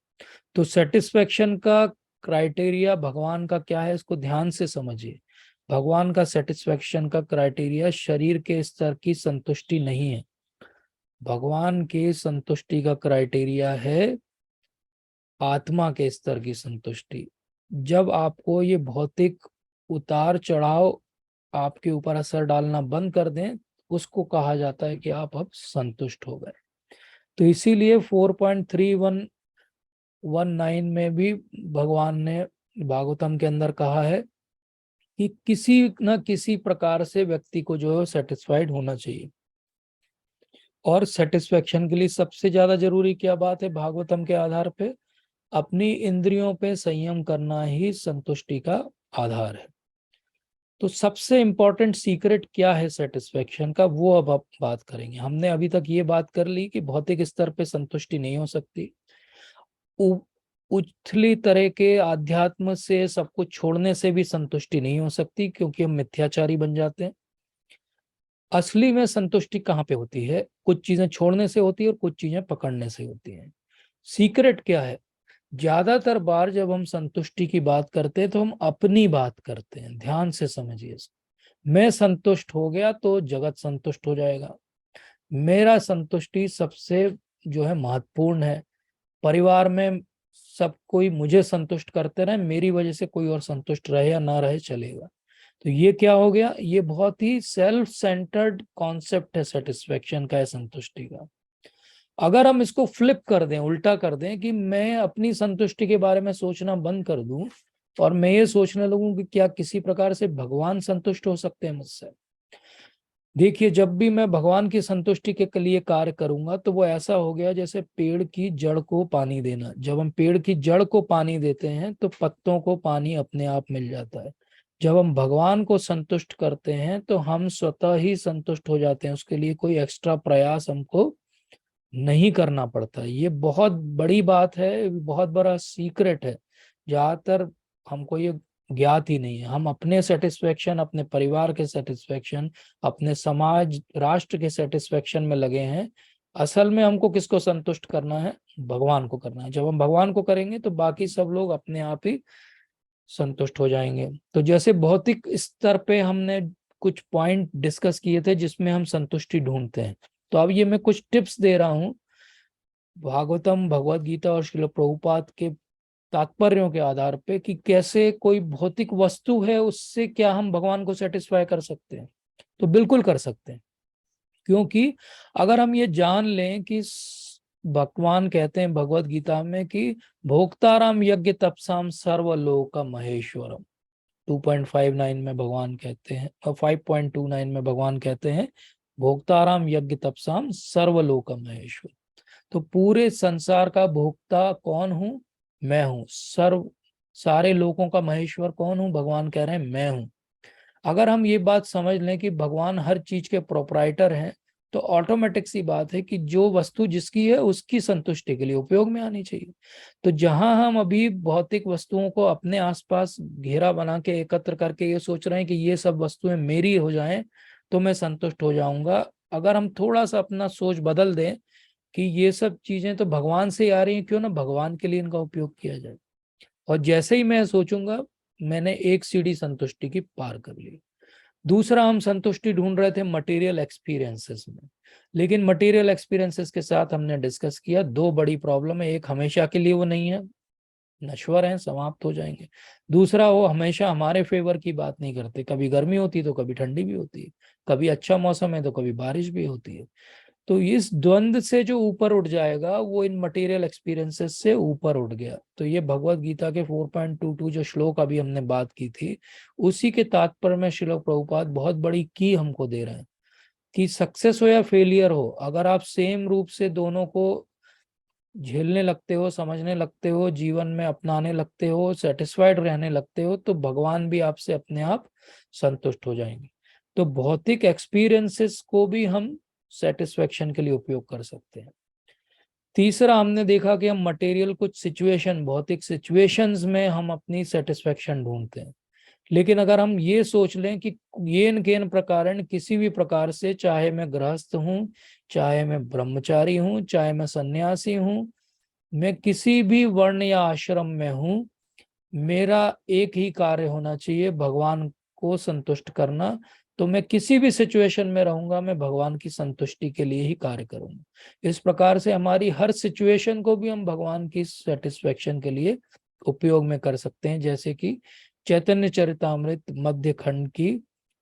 तो सेटिस्फेक्शन का क्राइटेरिया भगवान का क्या है, इसको ध्यान से समझिए। भगवान का सेटिस्फेक्शन का क्राइटेरिया शरीर के स्तर की संतुष्टि नहीं है। भगवान के संतुष्टि का क्राइटेरिया है आत्मा के स्तर की संतुष्टि। जब आपको ये भौतिक उतार चढ़ाव आपके ऊपर असर डालना बंद कर दें, उसको कहा जाता है कि आप अब संतुष्ट हो गए। तो इसीलिए 4.3119 में भी भगवान ने भागवतम के अंदर कहा है कि किसी न किसी प्रकार से व्यक्ति को जो है सेटिस्फाइड होना चाहिए। और सेटिस्फेक्शन के लिए सबसे ज्यादा जरूरी क्या बात है भागवतम के आधार पे, अपनी इंद्रियों पे संयम करना ही संतुष्टि का आधार है। तो सबसे इंपॉर्टेंट सीक्रेट क्या है सेटिस्फेक्शन का, वो अब आप बात करेंगे। हमने अभी तक ये बात कर ली कि भौतिक स्तर पे संतुष्टि नहीं हो सकती, उथली तरह के आध्यात्म से सब कुछ छोड़ने से भी संतुष्टि नहीं हो सकती, क्योंकि हम मिथ्याचारी बन जाते हैं। असली में संतुष्टि कहाँ पे होती है, कुछ चीजें छोड़ने से होती है और कुछ चीजें पकड़ने से होती हैं। सीक्रेट क्या है, ज्यादातर बार जब हम संतुष्टि की बात करते हैं तो हम अपनी बात करते हैं। ध्यान से समझिए, मैं संतुष्ट हो गया तो जगत संतुष्ट हो जाएगा। मेरा संतुष्टि सबसे जो है महत्वपूर्ण है। परिवार में सब कोई मुझे संतुष्ट करते रहे, मेरी वजह से कोई और संतुष्ट रहे या ना रहे चलेगा। तो ये क्या हो गया, ये बहुत ही सेल्फ सेंटर्ड कॉन्सेप्ट है सेटिस्फेक्शन का, है संतुष्टि का। अगर हम इसको फ्लिप कर दें, उल्टा कर दें कि मैं अपनी संतुष्टि के बारे में सोचना बंद कर दूं और मैं ये सोचने लगूं कि क्या किसी प्रकार से भगवान संतुष्ट हो सकते हैं मुझसे। देखिए, जब भी मैं भगवान की संतुष्टि के लिए कार्य करूंगा तो वो ऐसा हो गया जैसे पेड़ की जड़ को पानी देना। जब हम पेड़ की जड़ को पानी देते हैं तो पत्तों को पानी अपने आप मिल जाता है। जब हम भगवान को संतुष्ट करते हैं तो हम स्वतः ही संतुष्ट हो जाते हैं, उसके लिए कोई एक्स्ट्रा प्रयास हमको नहीं करना पड़ता। ये बहुत बड़ी बात है, बहुत बड़ा सीक्रेट है, ज्यादातर हमको ये ज्ञात ही नहीं है। हम अपने सेटिस्फेक्शन, अपने परिवार के सेटिस्फेक्शन, अपने समाज राष्ट्र के सेटिस्फेक्शन में लगे हैं। असल में हमको किसको संतुष्ट करना है? भगवान को करना है। जब हम भगवान को करेंगे तो बाकी सब लोग अपने आप ही संतुष्ट हो जाएंगे। तो जैसे भौतिक स्तर पे हमने कुछ पॉइंट डिस्कस किए थे जिसमें हम संतुष्टि ढूंढते हैं, तो अब ये मैं कुछ टिप्स दे रहा हूँ भागवतम, भगवत गीता और श्रील प्रभुपाद के तात्पर्यों के आधार पे कि कैसे कोई भौतिक वस्तु है उससे क्या हम भगवान को सेटिस्फाई कर सकते हैं। तो बिल्कुल कर सकते हैं, क्योंकि अगर हम ये जान लें कि भगवान कहते हैं भगवत गीता में कि भोक्ताराम यज्ञ तपसाम सर्वलोक महेश्वरम, 2.59 में भगवान कहते हैं और 5.29 में भगवान कहते हैं भोक्ताराम यज्ञ तपसाम सर्वलोक महेश्वर। तो पूरे संसार का भोक्ता कौन हूं? मैं हूं। सारे लोगों का महेश्वर कौन हूं? भगवान कह रहे हैं मैं हूं। अगर हम ये बात समझ लें कि भगवान हर चीज के प्रोपराइटर हैं, तो ऑटोमेटिक सी बात है कि जो वस्तु जिसकी है उसकी संतुष्टि के लिए उपयोग में आनी चाहिए। तो जहां हम अभी भौतिक वस्तुओं को अपने आसपास घेरा बना के एकत्र करके ये सोच रहे हैं कि ये सब वस्तुएं मेरी हो जाएं तो मैं संतुष्ट हो जाऊंगा, अगर हम थोड़ा सा अपना सोच बदल दें कि ये सब चीजें तो भगवान से ही आ रही हैं, क्यों ना भगवान के लिए इनका उपयोग किया जाए। और जैसे ही मैं सोचूंगा, मैंने एक सीढ़ी संतुष्टि की पार कर ली। दूसरा, हम संतुष्टि ढूंढ रहे थे मटेरियल एक्सपीरियंसेस में, लेकिन मटेरियल एक्सपीरियंसेस के साथ हमने डिस्कस किया दो बड़ी प्रॉब्लम है। एक, हमेशा के लिए वो नहीं है, नश्वर हैं, समाप्त हो जाएंगे। दूसरा, वो हमेशा हमारे फेवर की बात नहीं करते, कभी गर्मी होती है तो कभी ठंडी भी होती है, कभी अच्छा मौसम है तो कभी बारिश भी होती है। तो इस द्वंद से जो ऊपर उठ जाएगा वो इन मटेरियल एक्सपीरियंसेस से ऊपर उठ गया। तो ये भगवत गीता के 4.22 जो श्लोक अभी हमने बात की थी, उसी के तात्पर्य में श्रील प्रभुपाद बहुत बड़ी की हमको दे रहे हैं कि सक्सेस हो या फेलियर हो, अगर आप सेम रूप से दोनों को झेलने लगते हो, समझने लगते हो, जीवन में अपनाने लगते हो, सेटिस्फाइड रहने लगते हो, तो भगवान भी आपसे अपने आप संतुष्ट हो जाएंगे। तो भौतिक एक्सपीरियंसेस को भी हम सेटिस्फेक्शन के लिए उपयोग कर सकते हैं। तीसरा, हमने देखा कि हम मटेरियल कुछ सिचुएशन, भौतिक सिचुएशंस में हम अपनी सेटिस्फेक्शन ढूंढते हैं। लेकिन अगर हम ये सोच लें कि येन केन प्रकारेण, किसी भी प्रकार से, चाहे मैं गृहस्थ हूं, चाहे मैं ब्रह्मचारी हूं, चाहे मैं सन्यासी हूं, मैं किसी भी वर्ण या आश्रम में हूं, मेरा एक ही कार्य होना चाहिए, भगवान को संतुष्ट करना। तो मैं किसी भी सिचुएशन में रहूंगा, मैं भगवान की संतुष्टि के लिए ही कार्य करूंगा। इस प्रकार से हमारी हर सिचुएशन को भी हम भगवान की सेटिस्फेक्शन के लिए उपयोग में कर सकते हैं। जैसे कि चैतन्य चरितामृत मध्य खंड की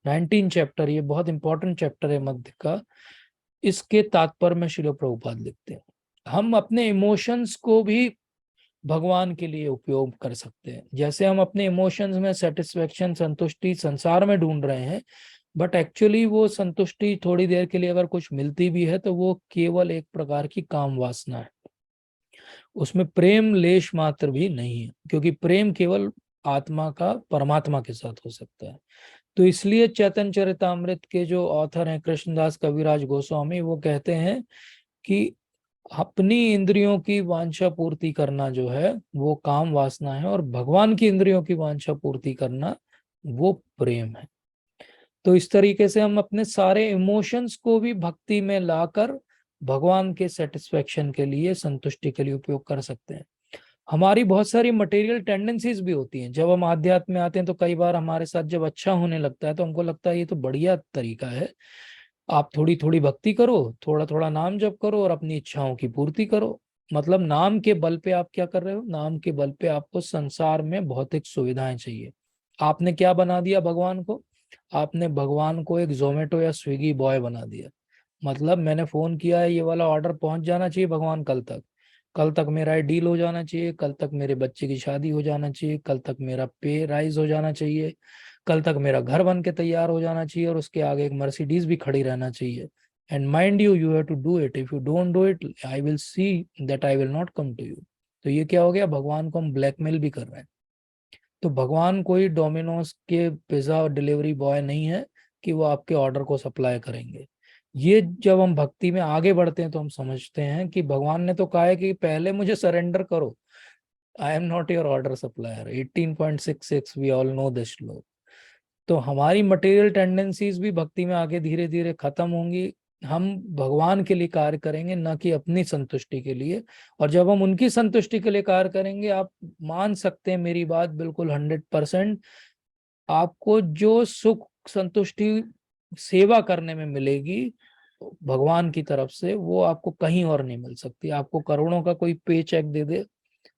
19 चैप्टर, ये बहुत इंपॉर्टेंट चैप्टर है मध्य का, इसके तात्पर्य में श्रील प्रभुपाद लिखते हैं हम अपने इमोशंस को भी भगवान के लिए उपयोग कर सकते हैं। जैसे हम अपने इमोशंस में सेटिस्फेक्शन, संतुष्टि संसार में ढूंढ रहे हैं, बट एक्चुअली वो संतुष्टि थोड़ी देर के लिए अगर कुछ मिलती भी है तो वो केवल एक प्रकार की काम वासना है, उसमें प्रेम लेश मात्र भी नहीं है, क्योंकि प्रेम केवल आत्मा का परमात्मा के साथ हो सकता है। तो इसलिए चैतन्य चरितामृत के जो ऑथर हैं कृष्णदास कविराज गोस्वामी, वो कहते हैं कि अपनी इंद्रियों की वांछा पूर्ति करना जो है वो काम वासना है, और भगवान की इंद्रियों की वांछा पूर्ति करना वो प्रेम है। तो इस तरीके से हम अपने सारे इमोशंस को भी भक्ति में लाकर भगवान के सेटिस्फेक्शन के लिए, संतुष्टि के लिए उपयोग कर सकते हैं। हमारी बहुत सारी मटेरियल टेंडेंसीज भी होती हैं। जब हम आध्यात्म में आते हैं तो कई बार हमारे साथ जब अच्छा होने लगता है तो हमको लगता है ये तो बढ़िया तरीका है, आप थोड़ी थोड़ी भक्ति करो, थोड़ा थोड़ा नाम जप करो और अपनी इच्छाओं की पूर्ति करो। मतलब नाम के बल पे आप क्या कर रहे हो? नाम के बल पे आपको संसार में भौतिक सुविधाएं चाहिए। आपने क्या बना दिया भगवान को? आपने भगवान को एक जोमेटो या स्विगी बॉय बना दिया। मतलब मैंने फोन किया है, ये वाला ऑर्डर पहुंच जाना चाहिए भगवान कल तक मेरा डील हो जाना चाहिए, कल तक मेरे बच्चे की शादी हो जाना चाहिए, कल तक मेरा पे राइज हो जाना चाहिए, कल तक मेरा घर बन के तैयार हो जाना चाहिए और उसके आगे एक मर्सिडीज भी खड़ी रहना चाहिए। And mind you, you have to do it. If you don't do it, I will see that I will not come to you. तो ये क्या हो गया, भगवान को हम ब्लैकमेल भी कर रहे हैं। तो भगवान कोई डोमिनोज के पिज्जा डिलीवरी बॉय नहीं है कि वो आपके ऑर्डर को सप्लाई करेंगे। ये जब हम भक्ति में आगे बढ़ते हैं तो हम समझते हैं कि भगवान ने तो कहा है कि पहले मुझे सरेंडर करो, I am not your order supplier. 18.66 we all know this shloka. तो हमारी मटेरियल टेंडेंसीज भी भक्ति में आगे धीरे धीरे खत्म होंगी। हम भगवान के लिए कार्य करेंगे, ना कि अपनी संतुष्टि के लिए। और जब हम उनकी संतुष्टि के लिए कार्य करेंगे, आप मान सकते हैं मेरी बात बिल्कुल 100%, आपको जो सुख संतुष्टि सेवा करने में मिलेगी भगवान की तरफ से, वो आपको कहीं और नहीं मिल सकती। आपको करोड़ों का कोई पे चेक दे दे,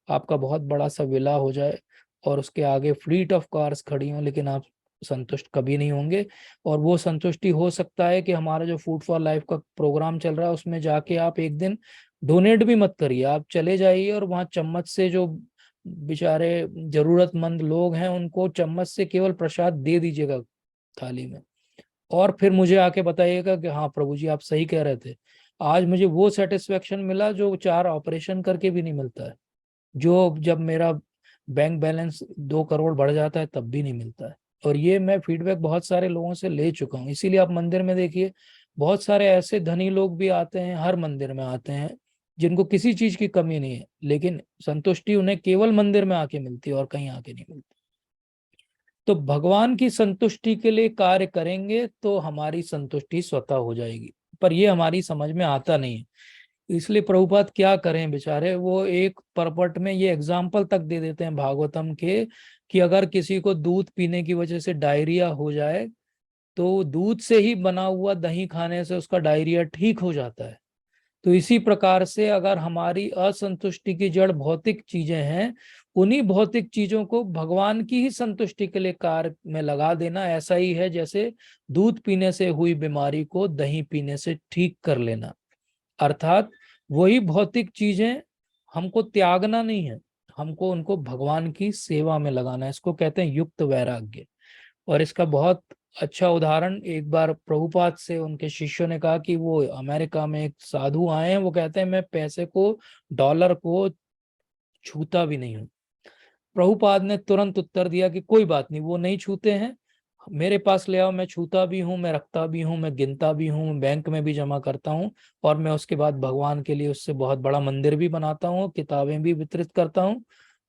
आपका बहुत बड़ा सा विला हो जाए और उसके आगे फ्लीट ऑफ कार्स खड़ी हों, लेकिन आप संतुष्ट कभी नहीं होंगे। और वो संतुष्टि हो सकता है कि हमारा जो फूड फॉर लाइफ का प्रोग्राम चल रहा है उसमें जाके आप एक दिन डोनेट भी मत करिए, आप चले जाइए और वहां चम्मच से जो बेचारे जरूरतमंद लोग हैं उनको चम्मच से केवल प्रसाद दे दीजिएगा थाली में। और फिर मुझे आके बताइएगा कि हाँ प्रभु जी आप सही कह रहे थे, आज मुझे वो सेटिस्फेक्शन मिला जो 4 ऑपरेशन करके भी नहीं मिलता है, जो जब मेरा बैंक बैलेंस 2 करोड़ बढ़ जाता है तब भी नहीं मिलता है। और ये मैं फीडबैक बहुत सारे लोगों से ले चुका हूँ। इसीलिए आप मंदिर में देखिए, बहुत सारे ऐसे धनी लोग भी आते हैं, हर मंदिर में आते हैं, जिनको किसी चीज की कमी नहीं है, लेकिन संतुष्टि उन्हें केवल मंदिर में आके मिलती है और कहीं आके नहीं मिलती। तो भगवान की संतुष्टि के लिए कार्य करेंगे तो हमारी संतुष्टि स्वतः हो जाएगी, पर ये हमारी समझ में आता नहीं है। इसलिए प्रभुपाद क्या करें बेचारे, वो एक परपट में ये एग्जाम्पल तक दे देते हैं भागवतम के, कि अगर किसी को दूध पीने की वजह से डायरिया हो जाए तो दूध से ही बना हुआ दही खाने से उसका डायरिया ठीक हो जाता है। तो इसी प्रकार से अगर हमारी असंतुष्टि की जड़ भौतिक चीजें हैं, उन्हीं भौतिक चीजों को भगवान की ही संतुष्टि के लिए कार्य में लगा देना ऐसा ही है जैसे दूध पीने से हुई बीमारी को दही पीने से ठीक कर लेना। अर्थात वही भौतिक चीजें हमको त्यागना नहीं है, हमको उनको भगवान की सेवा में लगाना है। इसको कहते हैं युक्त वैराग्य। और इसका बहुत अच्छा उदाहरण, एक बार प्रभुपाद से उनके शिष्यों ने कहा कि वो अमेरिका में एक साधु आए हैं, वो कहते हैं मैं पैसे को, डॉलर को छूता भी नहीं हूँ। प्रभुपाद ने तुरंत उत्तर दिया कि कोई बात नहीं, वो नहीं छूते हैं, मेरे पास ले आओ, मैं छूता भी हूँ, मैं रखता भी हूँ, मैं गिनता भी हूँ, बैंक में भी जमा करता हूँ, और मैं उसके बाद भगवान के लिए उससे बहुत बड़ा मंदिर भी बनाता हूँ, किताबें भी वितरित करता हूँ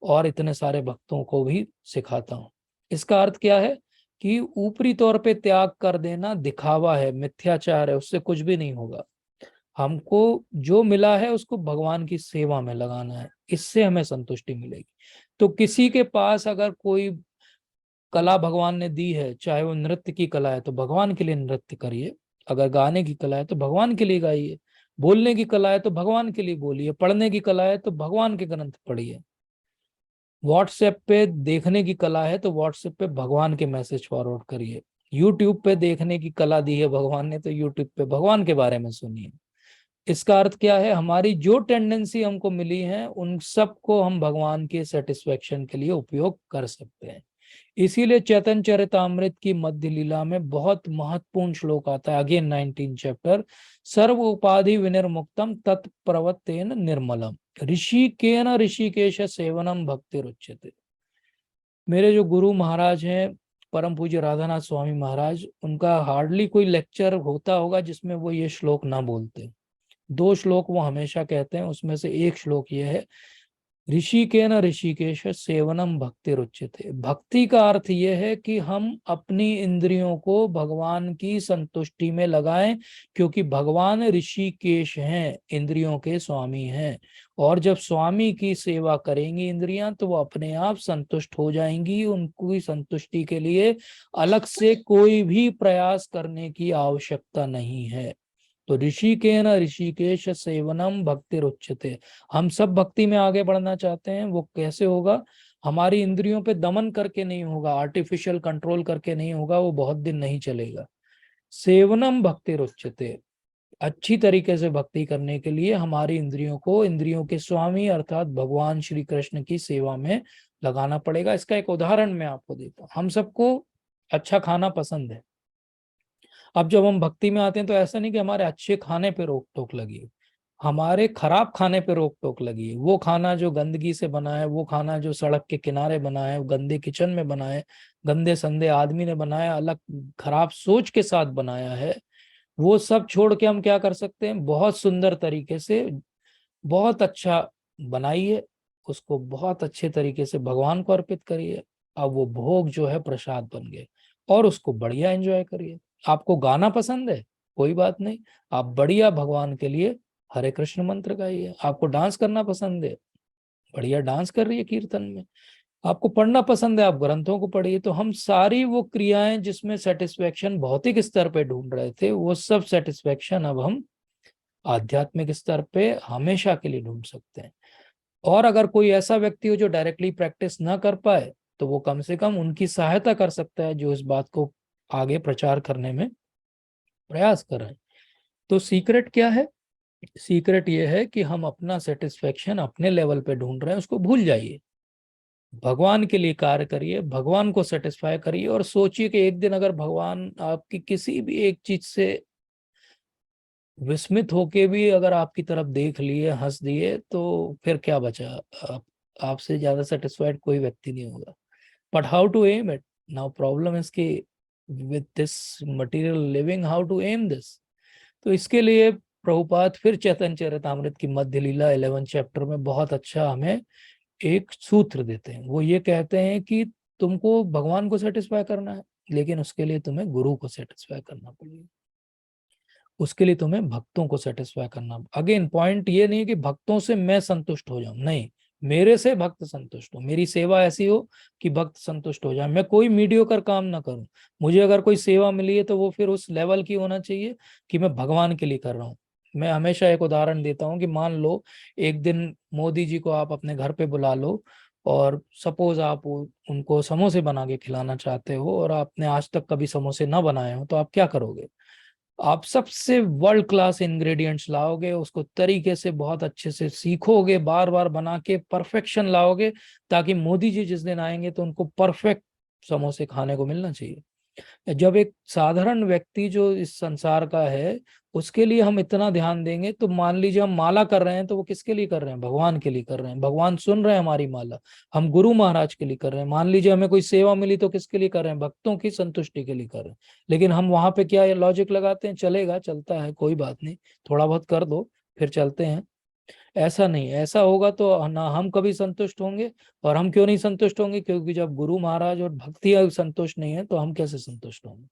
और इतने सारे भक्तों को भी सिखाता हूँ। इसका अर्थ क्या है कि ऊपरी तौर पे त्याग कर देना दिखावा है, मिथ्याचार है, उससे कुछ भी नहीं होगा। हमको जो मिला है उसको भगवान की सेवा में लगाना है, इससे हमें संतुष्टि मिलेगी। तो किसी के पास अगर कोई कला भगवान ने दी है, चाहे वो नृत्य की कला है तो भगवान के लिए नृत्य करिए, अगर गाने की कला है तो भगवान के लिए गाइए, बोलने की कला है तो भगवान के लिए बोलिए, पढ़ने की कला है तो भगवान के ग्रंथ पढ़िए, व्हाट्सएप पे देखने की कला है तो व्हाट्सएप पे भगवान के मैसेज फॉरवर्ड करिए, यूट्यूब पे देखने की कला दी है भगवान ने तो यूट्यूब पे भगवान के बारे में सुनिए। इसका अर्थ क्या है, हमारी जो टेंडेंसी हमको मिली है उन सबको हम भगवान के सेटिस्फेक्शन के लिए उपयोग कर सकते हैं। इसीलिए चैतन्य चरितामृत की मध्य लीला में बहुत महत्वपूर्ण श्लोक आता है, अगेन 19 चैप्टर, सर्व उपाधि विनिर्मुक्तम तत्प्रवत्तेन निर्मलम ऋषिकेन ऋषिकेश सेवनम भक्ति रुच्यते। मेरे जो गुरु महाराज हैं परम पूज्य राधानाथ स्वामी महाराज, उनका हार्डली कोई लेक्चर होता होगा जिसमें वो ये श्लोक ना बोलते। 2 श्लोक वो हमेशा कहते हैं, उसमें से एक श्लोक ये है, ऋषिकेन ऋषिकेश सेवनम भक्ति रुच्यते। भक्ति का अर्थ यह है कि हम अपनी इंद्रियों को भगवान की संतुष्टि में लगाएं, क्योंकि भगवान ऋषिकेश हैं, इंद्रियों के स्वामी हैं। और जब स्वामी की सेवा करेंगी इंद्रियां तो वो अपने आप संतुष्ट हो जाएंगी, उनकी संतुष्टि के लिए अलग से कोई भी प्रयास करने की आवश्यकता नहीं है। तो ऋषिकेन ऋषिकेश सेवनम भक्ति रुच्यते। हम सब भक्ति में आगे बढ़ना चाहते हैं, वो कैसे होगा, हमारी इंद्रियों पे दमन करके नहीं होगा, आर्टिफिशियल कंट्रोल करके नहीं होगा, वो बहुत दिन नहीं चलेगा। सेवनम भक्ति रुच्यते, अच्छी तरीके से भक्ति करने के लिए हमारी इंद्रियों को इंद्रियों के स्वामी अर्थात भगवान श्री कृष्ण की सेवा में लगाना पड़ेगा। इसका एक उदाहरण मैं आपको देता हूँ। हम सबको अच्छा खाना पसंद है। अब जब हम भक्ति में आते हैं तो ऐसा नहीं कि हमारे अच्छे खाने पे रोक टोक लगी है, हमारे खराब खाने पे रोक टोक लगी है। वो खाना जो गंदगी से बना है, वो खाना जो सड़क के किनारे बना है, गंदे किचन में बना है, गंदे संदे आदमी ने बनाया, अलग खराब सोच के साथ बनाया है, वो सब छोड़ के हम क्या कर सकते हैं, बहुत सुंदर तरीके से, बहुत अच्छा बनाइए, उसको बहुत अच्छे तरीके से भगवान को अर्पित करिए। अब वो भोग जो है प्रसाद बन गए और उसको बढ़िया एंजॉय करिए। आपको गाना पसंद है, कोई बात नहीं, आप बढ़िया भगवान के लिए हरे कृष्ण मंत्र गाइए। आपको डांस करना पसंद है, बढ़िया डांस कर रही है कीर्तन में। आपको पढ़ना पसंद है, आप ग्रंथों को पढ़िए। तो हम सारी वो क्रियाएं जिसमें सेटिस्फेक्शन भौतिक स्तर पे ढूंढ रहे थे, वो सब सेटिस्फेक्शन अब हम आध्यात्मिक स्तर पे हमेशा के लिए ढूंढ सकते हैं। और अगर कोई ऐसा व्यक्ति हो जो डायरेक्टली प्रैक्टिस ना कर पाए, तो वो कम से कम उनकी सहायता कर सकता है जो इस बात को आगे प्रचार करने में प्रयास कर रहे हैं। तो सीक्रेट क्या है? सीक्रेट ये है कि हम अपना सेटिस्फेक्शन अपने लेवल पे ढूंढ रहे हैं, उसको भूल जाइए, भगवान के लिए कार्य करिए, भगवान को सेटिस्फाई करिए। और सोचिए कि एक दिन अगर भगवान आपकी किसी भी एक चीज से विस्मित होके भी अगर आपकी तरफ देख लिए, हंस दिए, तो फिर क्या बचा? आपसे ज्यादा सेटिस्फाइड कोई व्यक्ति नहीं होगा। But how to aim it? Now problem is कि with this material living, how to aim this? तो इसके लिए प्रभुपाद फिर चैतन्य चरितामृत की मध्य लीला 11 चैप्टर में बहुत अच्छा हमें एक सूत्र देते हैं। वो ये कहते हैं कि तुमको भगवान को सेटिस्फाई करना है, लेकिन उसके लिए तुम्हें गुरु को सेटिस्फाई करना पड़ेगा, उसके लिए तुम्हें भक्तों को सेटिस्फाई करना। अगेन पॉइंट ये नहीं कि भक्तों से मैं संतुष्ट हो जाऊं, नहीं, मेरे से भक्त संतुष्ट हो, मेरी सेवा ऐसी हो कि भक्त संतुष्ट हो जाए। मैं कोई मीडियोकर काम ना करूं। मुझे अगर कोई सेवा मिली है तो वो फिर उस लेवल की होना चाहिए कि मैं भगवान के लिए कर रहा हूँ। मैं हमेशा एक उदाहरण देता हूँ कि मान लो एक दिन मोदी जी को आप अपने घर पे बुला लो, और सपोज आप उनको समोसे बना के खिलाना चाहते हो, और आपने आज तक कभी समोसे ना बनाए हो, तो आप क्या करोगे? आप सबसे वर्ल्ड क्लास इंग्रेडिएंट्स लाओगे, उसको तरीके से बहुत अच्छे से सीखोगे, बार बार बना के परफेक्शन लाओगे, ताकि मोदी जी जिस दिन आएंगे तो उनको परफेक्ट समोसे खाने को मिलना चाहिए। जब एक साधारण व्यक्ति जो इस संसार का है, उसके लिए हम इतना ध्यान देंगे, तो मान लीजिए हम माला कर रहे हैं, तो वो किसके लिए कर रहे हैं? भगवान के लिए कर रहे हैं। भगवान सुन रहे हैं हमारी माला। हम गुरु महाराज के लिए कर रहे हैं। मान लीजिए हमें कोई सेवा मिली, तो किसके लिए कर रहे हैं? भक्तों की संतुष्टि के लिए कर रहे हैं। लेकिन हम वहां पे क्या लॉजिक लगाते हैं, चलेगा, चलता है, कोई बात नहीं, थोड़ा बहुत कर दो, फिर चलते हैं। ऐसा नहीं, ऐसा होगा तो ना हम कभी संतुष्ट होंगे। और हम क्यों नहीं संतुष्ट होंगे? क्योंकि जब गुरु महाराज और भक्ति संतुष्ट नहीं है, तो हम कैसे संतुष्ट होंगे?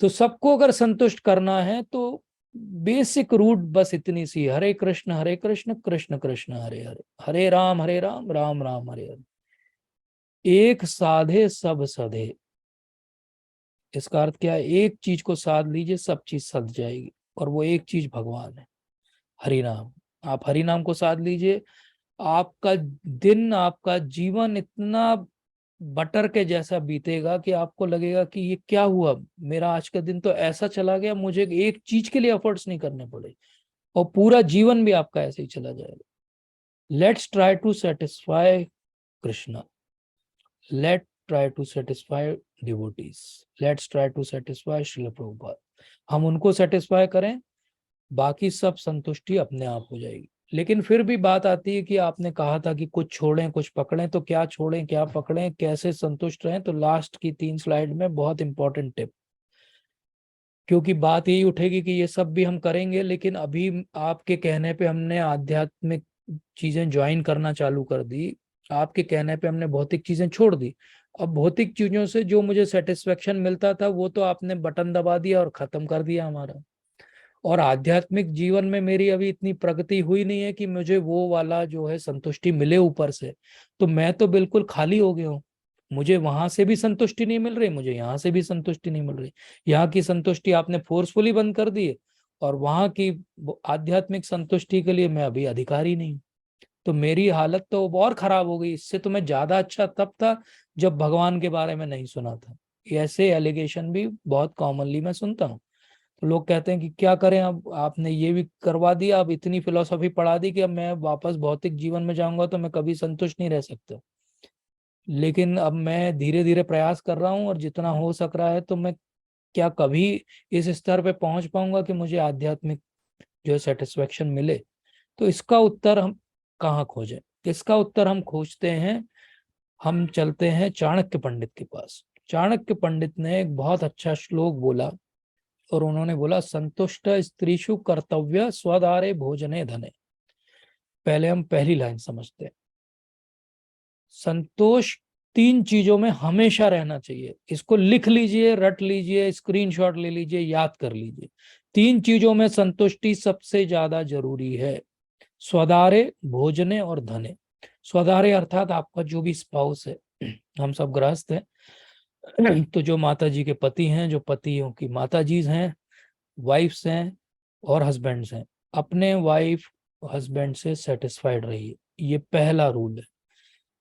तो सबको अगर संतुष्ट करना है तो बेसिक रूट बस इतनी सी, हरे कृष्ण कृष्ण कृष्ण हरे हरे, हरे राम राम राम हरे हरे। एक साधे सब सधे। इसका अर्थ क्या है? एक चीज को साध लीजिए, सब चीज सध जाएगी। और वो एक चीज भगवान है, हरि नाम। आप हरि नाम को साध लीजिए, आपका दिन, आपका जीवन इतना बटर के जैसा बीतेगा कि आपको लगेगा कि ये क्या हुआ, मेरा आज का दिन तो ऐसा चला गया, मुझे एक चीज के लिए एफर्ट्स नहीं करने पड़े, और पूरा जीवन भी आपका ऐसे ही चला जाएगा। Let's try to satisfy Krishna, let try to satisfy devotees, let's try to satisfy Srila Prabhupada. हम उनको सेटिस्फाई करें, बाकी सब संतुष्टि अपने आप हो जाएगी। लेकिन फिर भी बात आती है कि आपने कहा था कि कुछ छोड़ें कुछ पकड़ें, तो क्या छोड़ें क्या पकड़ें, कैसे संतुष्ट रहें? तो लास्ट की 3 स्लाइड में बहुत इंपॉर्टेंट टिप, क्योंकि बात यही उठेगी कि ये सब भी हम करेंगे, लेकिन अभी आपके कहने पे हमने आध्यात्मिक चीजें ज्वाइन करना चालू कर दी, आपके कहने पे हमने भौतिक चीजें छोड़ दी। अब भौतिक चीजों से जो मुझे सेटिस्फेक्शन मिलता था, वो तो आपने बटन दबा दिया और खत्म कर दिया हमारा। और आध्यात्मिक जीवन में मेरी अभी इतनी प्रगति हुई नहीं है कि मुझे वो वाला जो है संतुष्टि मिले ऊपर से। तो मैं तो बिल्कुल खाली हो गया हूँ। मुझे वहां से भी संतुष्टि नहीं मिल रही, मुझे यहाँ से भी संतुष्टि नहीं मिल रही। यहाँ की संतुष्टि आपने फोर्सफुली बंद कर दी है, और वहां की आध्यात्मिक संतुष्टि के लिए मैं अभी अधिकारी नहीं हूँ। तो मेरी हालत तो और खराब हो गई। इससे तो मैं ज्यादा अच्छा तब था जब भगवान के बारे में नहीं सुना था। ऐसे एलिगेशन भी बहुत कॉमनली मैं सुनता हूँ। तो लोग कहते हैं कि क्या करें, अब आपने ये भी करवा दिया, अब इतनी फिलॉसफी पढ़ा दी कि अब मैं वापस भौतिक जीवन में जाऊंगा तो मैं कभी संतुष्ट नहीं रह सकता। लेकिन अब मैं धीरे धीरे प्रयास कर रहा हूँ और जितना हो सक रहा है, तो मैं क्या कभी इस स्तर पे पहुंच पाऊंगा कि मुझे आध्यात्मिक जो सेटिस्फेक्शन मिले? तो इसका उत्तर हम कहाँ खोजें? इसका उत्तर हम खोजते हैं, हम चलते हैं चाणक्य पंडित के पास। चाणक्य पंडित ने एक बहुत अच्छा श्लोक बोला और उन्होंने बोला, संतुष्ट स्त्रीषु कर्तव्य स्वदारे भोजने धने। पहले हम पहली लाइन समझते हैं। संतोष तीन चीजों में हमेशा रहना चाहिए। इसको लिख लीजिए, रट लीजिए, स्क्रीनशॉट ले लीजिए, याद कर लीजिए। तीन चीजों में संतुष्टि सबसे ज्यादा जरूरी है, स्वदारे, भोजने और धने। स्वदारे अर्थात आपका जो भी स्पाउस है, हम सब गृहस्थ हैं, तो जो माता जी के पति हैं, जो पतियों की माता जी हैं, वाइफ्स हैं और हस्बैंड्स हैं, अपने वाइफ हस्बैंड से सेटिस्फाइड रहिए। ये पहला रूल है।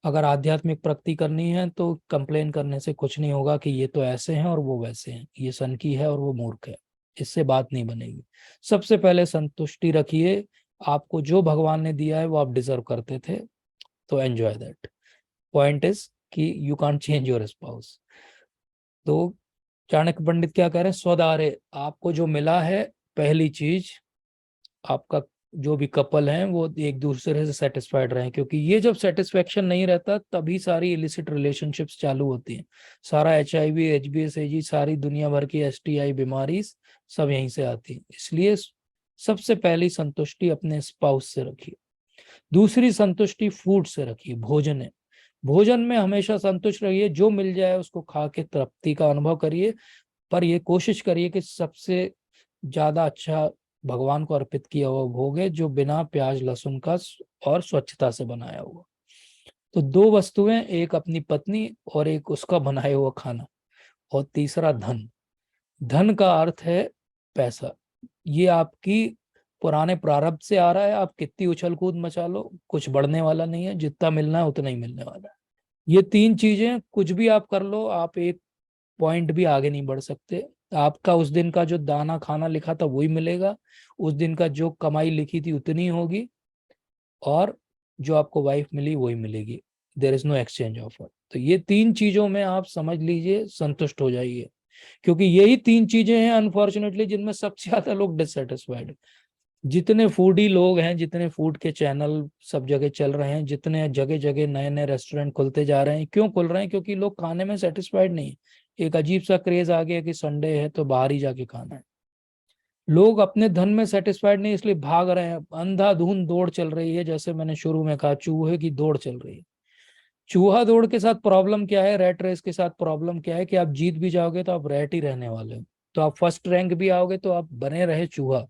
अगर आध्यात्मिक प्रगति करनी है तो कंप्लेन करने से कुछ नहीं होगा कि ये तो ऐसे हैं और वो वैसे हैं, ये सनकी है और वो मूर्ख है, इससे बात नहीं बनेगी। सबसे पहले संतुष्टि रखिए, आपको जो भगवान ने दिया है वो आप डिजर्व करते थे, तो एंजॉय दैट। पॉइंट इज कि you can't change your spouse. तो चाणक्य पंडित क्या कह रहे हैं? स्वदारे, आपको जो मिला है, पहली चीज, आपका जो भी कपल हैं वो एक दूसरे से सेटिस्फाइड रहें, क्योंकि ये जब सेटिस्फेक्शन नहीं रहता तभी सारी इलिसिट रिलेशनशिप्स चालू होती हैं। सारा HIV, HBsAg, सारी दुनिया भर की STI बीमारी सब यहीं से आती है। इसलिए सबसे पहली संतुष्टि अपने स्पाउस से रखिए। दूसरी संतुष्टि फूड से रखिए, भोजन है। भोजन में हमेशा संतुष्ट रहिए, जो मिल जाए उसको खा के तृप्ति का अनुभव करिए, पर ये कोशिश करिए कि सबसे ज्यादा अच्छा भगवान को अर्पित किया हुआ भोग है, जो बिना प्याज लहसुन का और स्वच्छता से बनाया हुआ। तो दो वस्तुएं, एक अपनी पत्नी और एक उसका बनाया हुआ खाना। और तीसरा धन। धन का अर्थ है पैसा। ये आपकी पुराने प्रारब्ध से आ रहा है, आप कितनी उछल कूद मचा लो, कुछ बढ़ने वाला नहीं है, जितना मिलना है उतना ही मिलने वाला है। ये तीन चीजें कुछ भी आप कर लो, आप एक पॉइंट भी आगे नहीं बढ़ सकते। आपका उस दिन का जो दाना खाना लिखा था वही मिलेगा, उस दिन का जो कमाई लिखी थी उतनी होगी, और जो आपको वाइफ मिली वही मिलेगी। There is no exchange offer. तो ये तीन चीजों में आप समझ लीजिए संतुष्ट हो जाइए, क्योंकि यही तीन चीजें हैं अनफॉर्चुनेटली जिनमें सबसे ज्यादा लोग डिससेटिस्फाइड। जितने फूडी लोग हैं, जितने फूड के चैनल सब जगह चल रहे हैं, जितने जगह जगह नए नए रेस्टोरेंट खुलते जा रहे हैं, क्यों खुल रहे हैं? क्योंकि लोग खाने में सेटिस्फाइड नहीं है। एक अजीब सा क्रेज आ गया कि संडे है तो बाहर ही जाके खाना है। लोग अपने धन में सेटिस्फाइड नहीं, इसलिए भाग रहे हैं। अंधाधुंध दौड़ चल रही है, जैसे मैंने शुरू में कहा, चूहे की दौड़ चल रही है। चूहा दौड़ के साथ प्रॉब्लम क्या है, रैट रेस के साथ प्रॉब्लम क्या है, कि आप जीत भी जाओगे तो आप रैट ही रहने वाले हो। तो आप फर्स्ट रैंक भी आओगे तो आप बने रहे चूहा।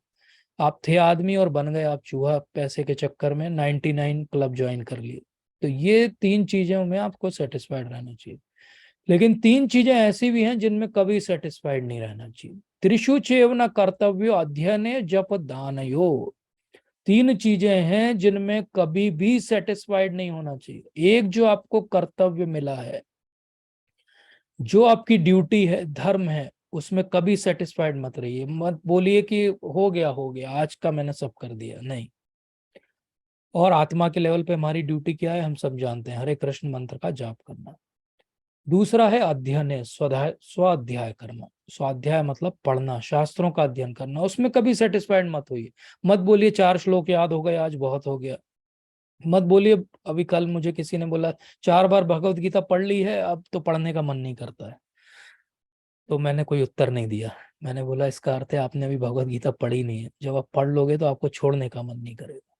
आप थे आदमी और बन गए आप चूहा, पैसे के चक्कर में 99 क्लब ज्वाइन कर लिए। तो ये तीन चीजों में आपको सेटिस्फाइड रहना चाहिए। लेकिन तीन चीजें ऐसी भी हैं जिनमें कभी सेटिस्फाइड नहीं रहना चाहिए। त्रिषु चैव न कर्तव्यो अध्ययने जप दानयो। तीन चीजें हैं जिनमें कभी भी सेटिस्फाइड नहीं होना चाहिए। एक, जो आपको कर्तव्य मिला है, जो आपकी ड्यूटी है, धर्म है, उसमें कभी सेटिस्फाइड मत रहिए। मत बोलिए कि हो गया हो गया, आज का मैंने सब कर दिया, नहीं। और आत्मा के लेवल पे हमारी ड्यूटी क्या है हम सब जानते हैं, हरे कृष्ण मंत्र का जाप करना। दूसरा है अध्ययन, है स्वाध्याय करना। स्वाध्याय मतलब पढ़ना, शास्त्रों का अध्ययन करना। उसमें कभी सेटिस्फाइड मत होइए। मत बोलिए 4 श्लोक याद हो गए आज बहुत हो गया। मत बोलिए, अभी कल मुझे किसी ने बोला 4 बार भगवत गीता पढ़ ली है, अब तो पढ़ने का मन नहीं करता है। तो मैंने कोई उत्तर नहीं दिया। मैंने बोला इसका अर्थ है आपने अभी भगवत गीता पढ़ी नहीं है। जब आप पढ़ लोगे तो आपको छोड़ने का मन नहीं करेगा।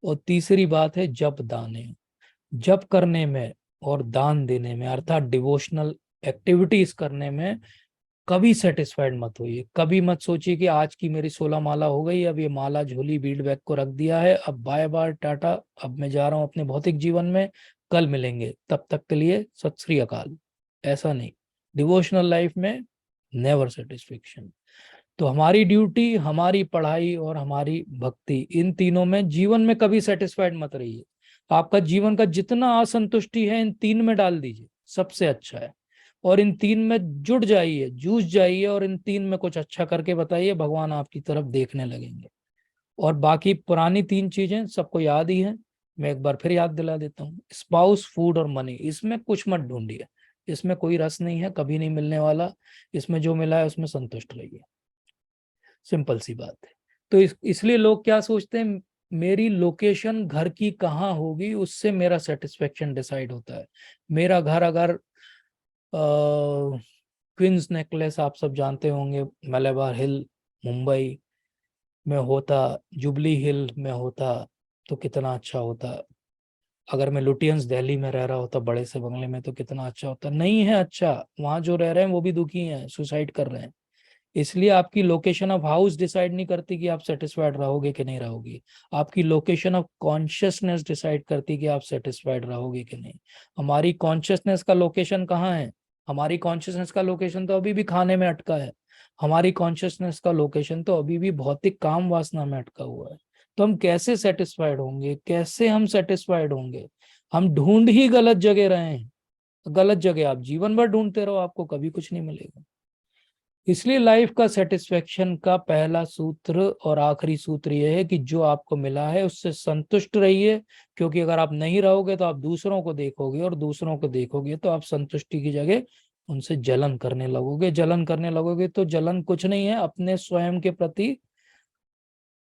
और तीसरी बात है जप दाने। जप करने में और दान देने में, अर्थात डिवोशनल एक्टिविटीज करने में कभी सेटिस्फाइड मत होइए। कभी मत सोचिए कि आज की मेरी 16 माला हो गई, अब ये माला झोली बीड बैग को रख दिया है, अब बाय बाय टाटा, अब मैं जा रहा हूं अपने भौतिक जीवन में, कल मिलेंगे, तब तक के लिए सत श्री अकाल। ऐसा नहीं। डिवोशनल लाइफ में नेवर सेटिस्फेक्शन। तो हमारी ड्यूटी, हमारी पढ़ाई और हमारी भक्ति, इन तीनों में जीवन में कभी सेटिस्फाइड मत रहिए। आपका जीवन का जितना असंतुष्टि है इन तीन में डाल दीजिए, सबसे अच्छा है। और इन तीन में जुट जाइए, जूझ जाइए और इन तीन में कुछ अच्छा करके बताइए, भगवान आपकी तरफ देखने लगेंगे। और बाकी पुरानी तीन चीजें सबको याद ही है, मैं एक बार फिर याद दिला देता हूँ। स्पाउस, फूड और मनी, इसमें कुछ मत ढूंढिए, इसमें कोई रस नहीं है, कभी नहीं मिलने वाला। इसमें जो मिला है उसमें संतुष्ट रहिए, सिंपल सी बात है। तो इसलिए लोग क्या सोचते हैं, मेरी लोकेशन घर की कहाँ होगी उससे मेरा सेटिस्फेक्शन डिसाइड होता है। मेरा घर अगर क्वींस नेकलेस आप सब जानते होंगे, मलाबार हिल मुंबई में होता, जुबली हिल में होता, तो कितना अच्छा होता। अगर मैं लुटियंस दिल्ली में रह रहा होता बड़े से बंगले में, तो कितना अच्छा होता। नहीं है अच्छा, वहां जो रह रहे हैं वो भी दुखी हैं, सुसाइड कर रहे हैं। इसलिए आपकी लोकेशन ऑफ हाउस डिसाइड नहीं करती कि आप सेटिस्फाइड रहोगे कि नहीं रहोगे। आपकी लोकेशन ऑफ कॉन्शियसनेस डिसाइड करती कि आप सेटिस्फाइड रहोगे कि नहीं। हमारी कॉन्शियसनेस का लोकेशन कहाँ है? हमारी कॉन्शियसनेस का लोकेशन तो अभी भी खाने में अटका है। हमारी कॉन्शियसनेस का लोकेशन तो अभी भी भौतिक काम वासना में अटका हुआ है। तो हम कैसे सेटिस्फाइड होंगे? कैसे हम सेटिस्फाइड होंगे? हम ढूंढ ही गलत जगह रहे हैं। गलत जगह आप जीवन भर ढूंढते रहो, आपको कभी कुछ नहीं मिलेगा। इसलिए लाइफ का सेटिस्फेक्शन का पहला सूत्र और आखिरी सूत्र यह है कि जो आपको मिला है उससे संतुष्ट रहिए। क्योंकि अगर आप नहीं रहोगे तो आप दूसरों को देखोगे, और दूसरों को देखोगे तो आप संतुष्टि की जगह उनसे जलन करने लगोगे। जलन करने लगोगे तो जलन कुछ नहीं है, अपने स्वयं के प्रति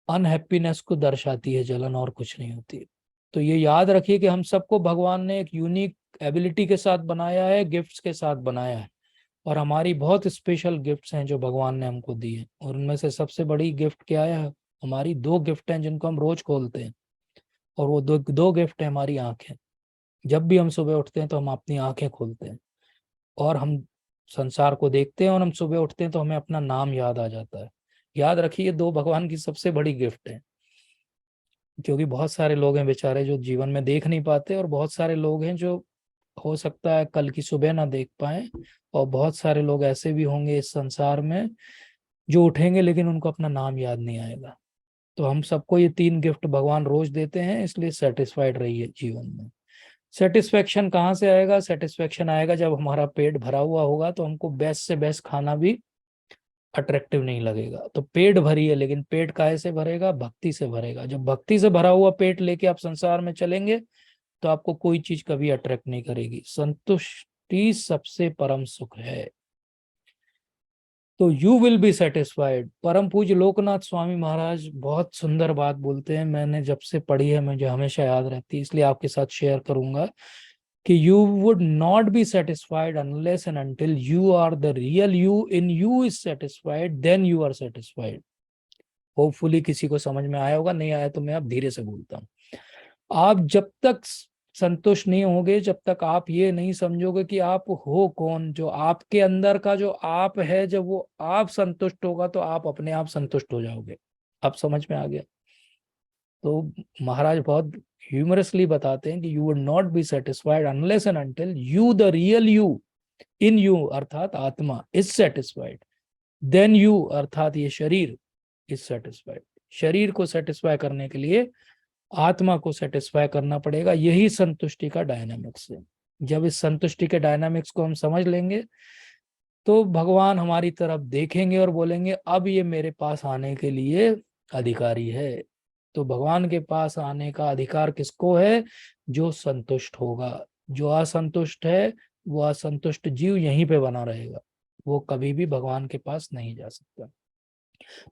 अनहैप्पीनेस को दर्शाती है जलन, और कुछ नहीं होती। तो ये याद रखिए कि हम सबको भगवान ने एक यूनिक एबिलिटी के साथ बनाया है, गिफ्ट्स के साथ बनाया है। और हमारी बहुत स्पेशल गिफ्ट्स हैं जो भगवान ने हमको दी है। और उनमें से सबसे बड़ी गिफ्ट क्या है? हमारी दो गिफ्ट हैं जिनको हम रोज खोलते हैं, और वो दो गिफ्ट है हमारी आंखें। जब भी हम सुबह उठते हैं तो हम अपनी आंखें खोलते हैं और हम संसार को देखते हैं, और हम सुबह उठते हैं तो हमें अपना नाम याद आ जाता है। याद रखिए, दो भगवान की सबसे बड़ी गिफ्ट है। क्योंकि बहुत सारे लोग हैं बेचारे जो जीवन में देख नहीं पाते, और बहुत सारे लोग हैं जो हो सकता है कल की सुबह ना देख पाए, और बहुत सारे लोग ऐसे भी होंगे इस संसार में जो उठेंगे लेकिन उनको अपना नाम याद नहीं आएगा। तो हम सबको ये तीन गिफ्ट भगवान रोज देते हैं, इसलिए सेटिस्फाइड रहिए जीवन में। सेटिस्फेक्शन कहाँ से आएगा? सेटिस्फेक्शन आएगा जब हमारा पेट भरा हुआ होगा, तो हमको बेस्ट से बेस्ट खाना भी अट्रैक्टिव नहीं लगेगा। तो पेट भरिए, लेकिन पेट काहे से भरेगा? भक्ति से भरेगा। जब भक्ति से भरा हुआ पेट लेके आप संसार में चलेंगे तो आपको कोई चीज कभी अट्रैक्ट नहीं करेगी। संतुष्टि सबसे परम सुख है। तो यू विल बी सेटिस्फाइड। परम पूज्य लोकनाथ स्वामी महाराज बहुत सुंदर बात बोलते हैं, मैंने जब से पढ़ी है मुझे हमेशा याद रहती है, इसलिए आपके साथ शेयर करूंगा कि you would not be satisfied unless and until you are the real you in you is satisfied, then you are satisfied. Hopefully किसी को समझ में आया होगा, नहीं आया तो मैं अब धीरे से बोलता हूँ। आप जब तक संतुष्ट नहीं होगे, जब तक आप ये नहीं समझोगे कि आप हो कौन, जो आपके अंदर का जो आप है, जब वो आप संतुष्ट होगा तो आप अपने आप संतुष्ट हो जाओगे। आप समझ में आ गया? तो महाराज बहुत ह्यूमरसली बताते हैं कि you would not be satisfied unless and until you the real you in you अर्थात आत्मा इज सेटिस्फाइड, देन यू अर्थात ये शरीर इज सेटिस्फाइड। शरीर को सेटिस्फाई करने के लिए आत्मा को सेटिस्फाई करना पड़ेगा। यही संतुष्टि का डायनामिक्स है। जब इस संतुष्टि के डायनामिक्स को हम समझ लेंगे तो भगवान हमारी तरफ देखेंगे और बोलेंगे अब ये मेरे पास आने के लिए अधिकारी है। तो भगवान के पास आने का अधिकार किसको है? जो संतुष्ट होगा। जो असंतुष्ट है, वो असंतुष्ट जीव यहीं पे बना रहेगा, वो कभी भी भगवान के पास नहीं जा सकता।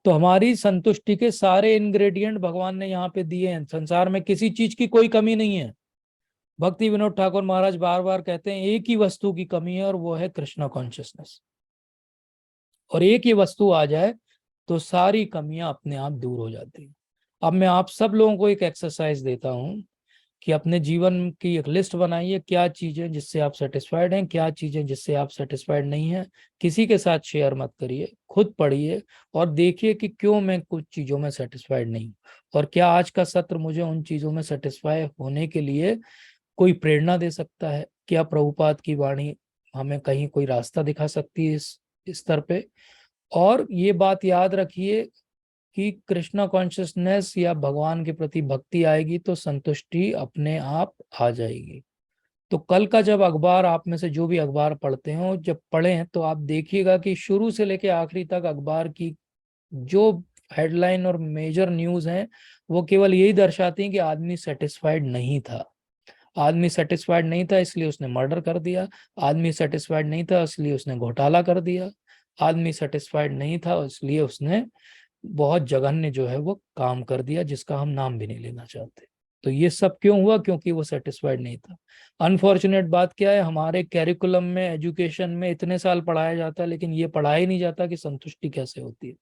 तो हमारी संतुष्टि के सारे इंग्रेडिएंट भगवान ने यहाँ पे दिए हैं। संसार में किसी चीज की कोई कमी नहीं है। भक्ति विनोद ठाकुर महाराज बार बार कहते हैं एक ही वस्तु की कमी है, और वो है कृष्णा कॉन्शियसनेस। और एक ही वस्तु आ जाए तो सारी कमियां अपने आप दूर हो जाती है। अब मैं आप सब लोगों को एक एक्सरसाइज देता हूं कि अपने जीवन की एक लिस्ट बनाइए, क्या चीजें जिससे आप सेटिस्फाइड हैं, क्या चीजें जिससे आप सेटिस्फाइड नहीं हैं। किसी के साथ शेयर मत करिए, खुद पढ़िए और देखिए कि क्यों मैं कुछ चीजों में सेटिस्फाइड नहीं हूं, और क्या आज का सत्र मुझे उन चीजों में सेटिस्फाई होने के लिए कोई प्रेरणा दे सकता है। क्या प्रभुपाद की वाणी हमें कहीं कोई रास्ता दिखा सकती है इस स्तर पे। और ये बात याद रखिए कि कृष्णा कॉन्शियसनेस या भगवान के प्रति भक्ति आएगी तो संतुष्टि अपने आप आ जाएगी। तो कल का जब अखबार, आप में से जो भी अखबार पढ़ते हो, जब पढ़ें तो आप देखिएगा कि शुरू से लेके आखिरी तक अखबार की जो हेडलाइन और मेजर न्यूज हैं वो केवल यही दर्शाती हैं कि आदमी सेटिस्फाइड नहीं था। आदमी सेटिस्फाइड नहीं था इसलिए उसने मर्डर कर दिया, आदमी सेटिस्फाइड नहीं था इसलिए उसने घोटाला कर दिया, आदमी सेटिस्फाइड नहीं था इसलिए उसने बहुत जघन्य जो है वो काम कर दिया जिसका हम नाम भी नहीं लेना चाहते। तो ये सब क्यों हुआ? क्योंकि वो सेटिस्फाइड नहीं था। अनफॉर्चुनेट बात क्या है, हमारे कैरिकुलम में, एजुकेशन में इतने साल पढ़ाया जाता है लेकिन ये पढ़ाया ही नहीं जाता कि संतुष्टि कैसे होती है।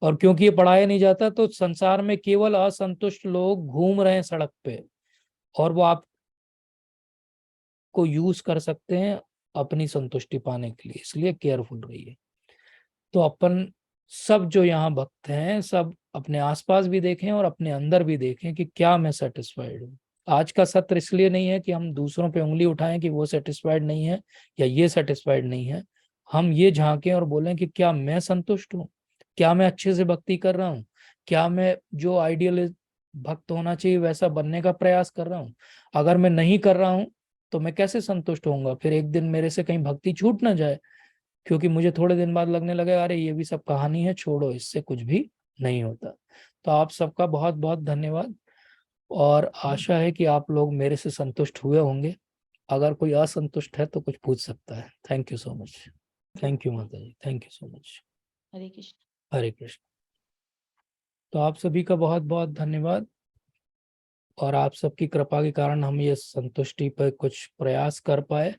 और क्योंकि ये पढ़ाया नहीं जाता तो संसार में केवल असंतुष्ट लोग घूम रहे हैं सड़क पे, और वो आपको यूज कर सकते हैं अपनी संतुष्टि पाने के लिए। इसलिए केयरफुल रहिए। तो अपन सब जो यहाँ भक्त हैं सब अपने आसपास भी देखें और अपने अंदर भी देखें कि क्या मैं सेटिस्फाइड हूँ। आज का सत्र इसलिए नहीं है कि हम दूसरों पे उंगली उठाएं कि वो सेटिस्फाइड नहीं है या ये सेटिस्फाइड नहीं है। हम ये झांकें और बोलें कि क्या मैं संतुष्ट हूँ, क्या मैं अच्छे से भक्ति कर रहा हूँ, क्या मैं जो आइडियल भक्त होना चाहिए वैसा बनने का प्रयास कर रहा हूँ। अगर मैं नहीं कर रहा हूँ तो मैं कैसे संतुष्ट होऊंगा? फिर एक दिन मेरे से कहीं भक्ति छूट ना जाए, क्योंकि मुझे थोड़े दिन बाद लगने लगे अरे ये भी सब कहानी है, छोड़ो, इससे कुछ भी नहीं होता। तो आप सबका बहुत बहुत धन्यवाद, और आशा है कि आप लोग मेरे से संतुष्ट हुए होंगे। अगर कोई असंतुष्ट है तो कुछ पूछ सकता है। Thank you so much. Thank you माता जी, थैंक यू सो मच। हरे कृष्ण। हरे कृष्ण। तो आप सभी का बहुत बहुत धन्यवाद, और आप सबकी कृपा के कारण हम ये संतुष्टि पर कुछ प्रयास कर पाए।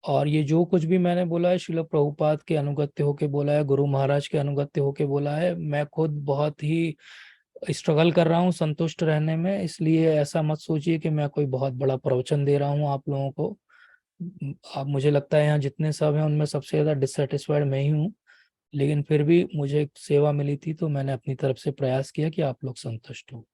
और ये जो कुछ भी मैंने बोला है श्रील प्रभुपाद के अनुगत्य होके बोला है, गुरु महाराज के अनुगत्य होके बोला है। मैं खुद बहुत ही स्ट्रगल कर रहा हूँ संतुष्ट रहने में, इसलिए ऐसा मत सोचिए कि मैं कोई बहुत बड़ा प्रवचन दे रहा हूँ आप लोगों को। अब मुझे लगता है यहाँ जितने सब हैं उनमें सबसे ज़्यादा डिससेटिस्फाइड मैं ही हूँ, लेकिन फिर भी मुझे एक सेवा मिली थी तो मैंने अपनी तरफ से प्रयास किया कि आप लोग संतुष्ट हो।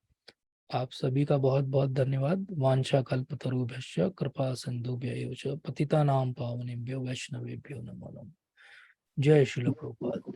आप सभी का बहुत बहुत धन्यवाद। वांछा कल्पतरुभ्यश्च कृपा सिंधुभ्यैव च पतितानां पावनेभ्यो वैष्णवेभ्यो नमो नमः। जय श्रील प्रभुपाद।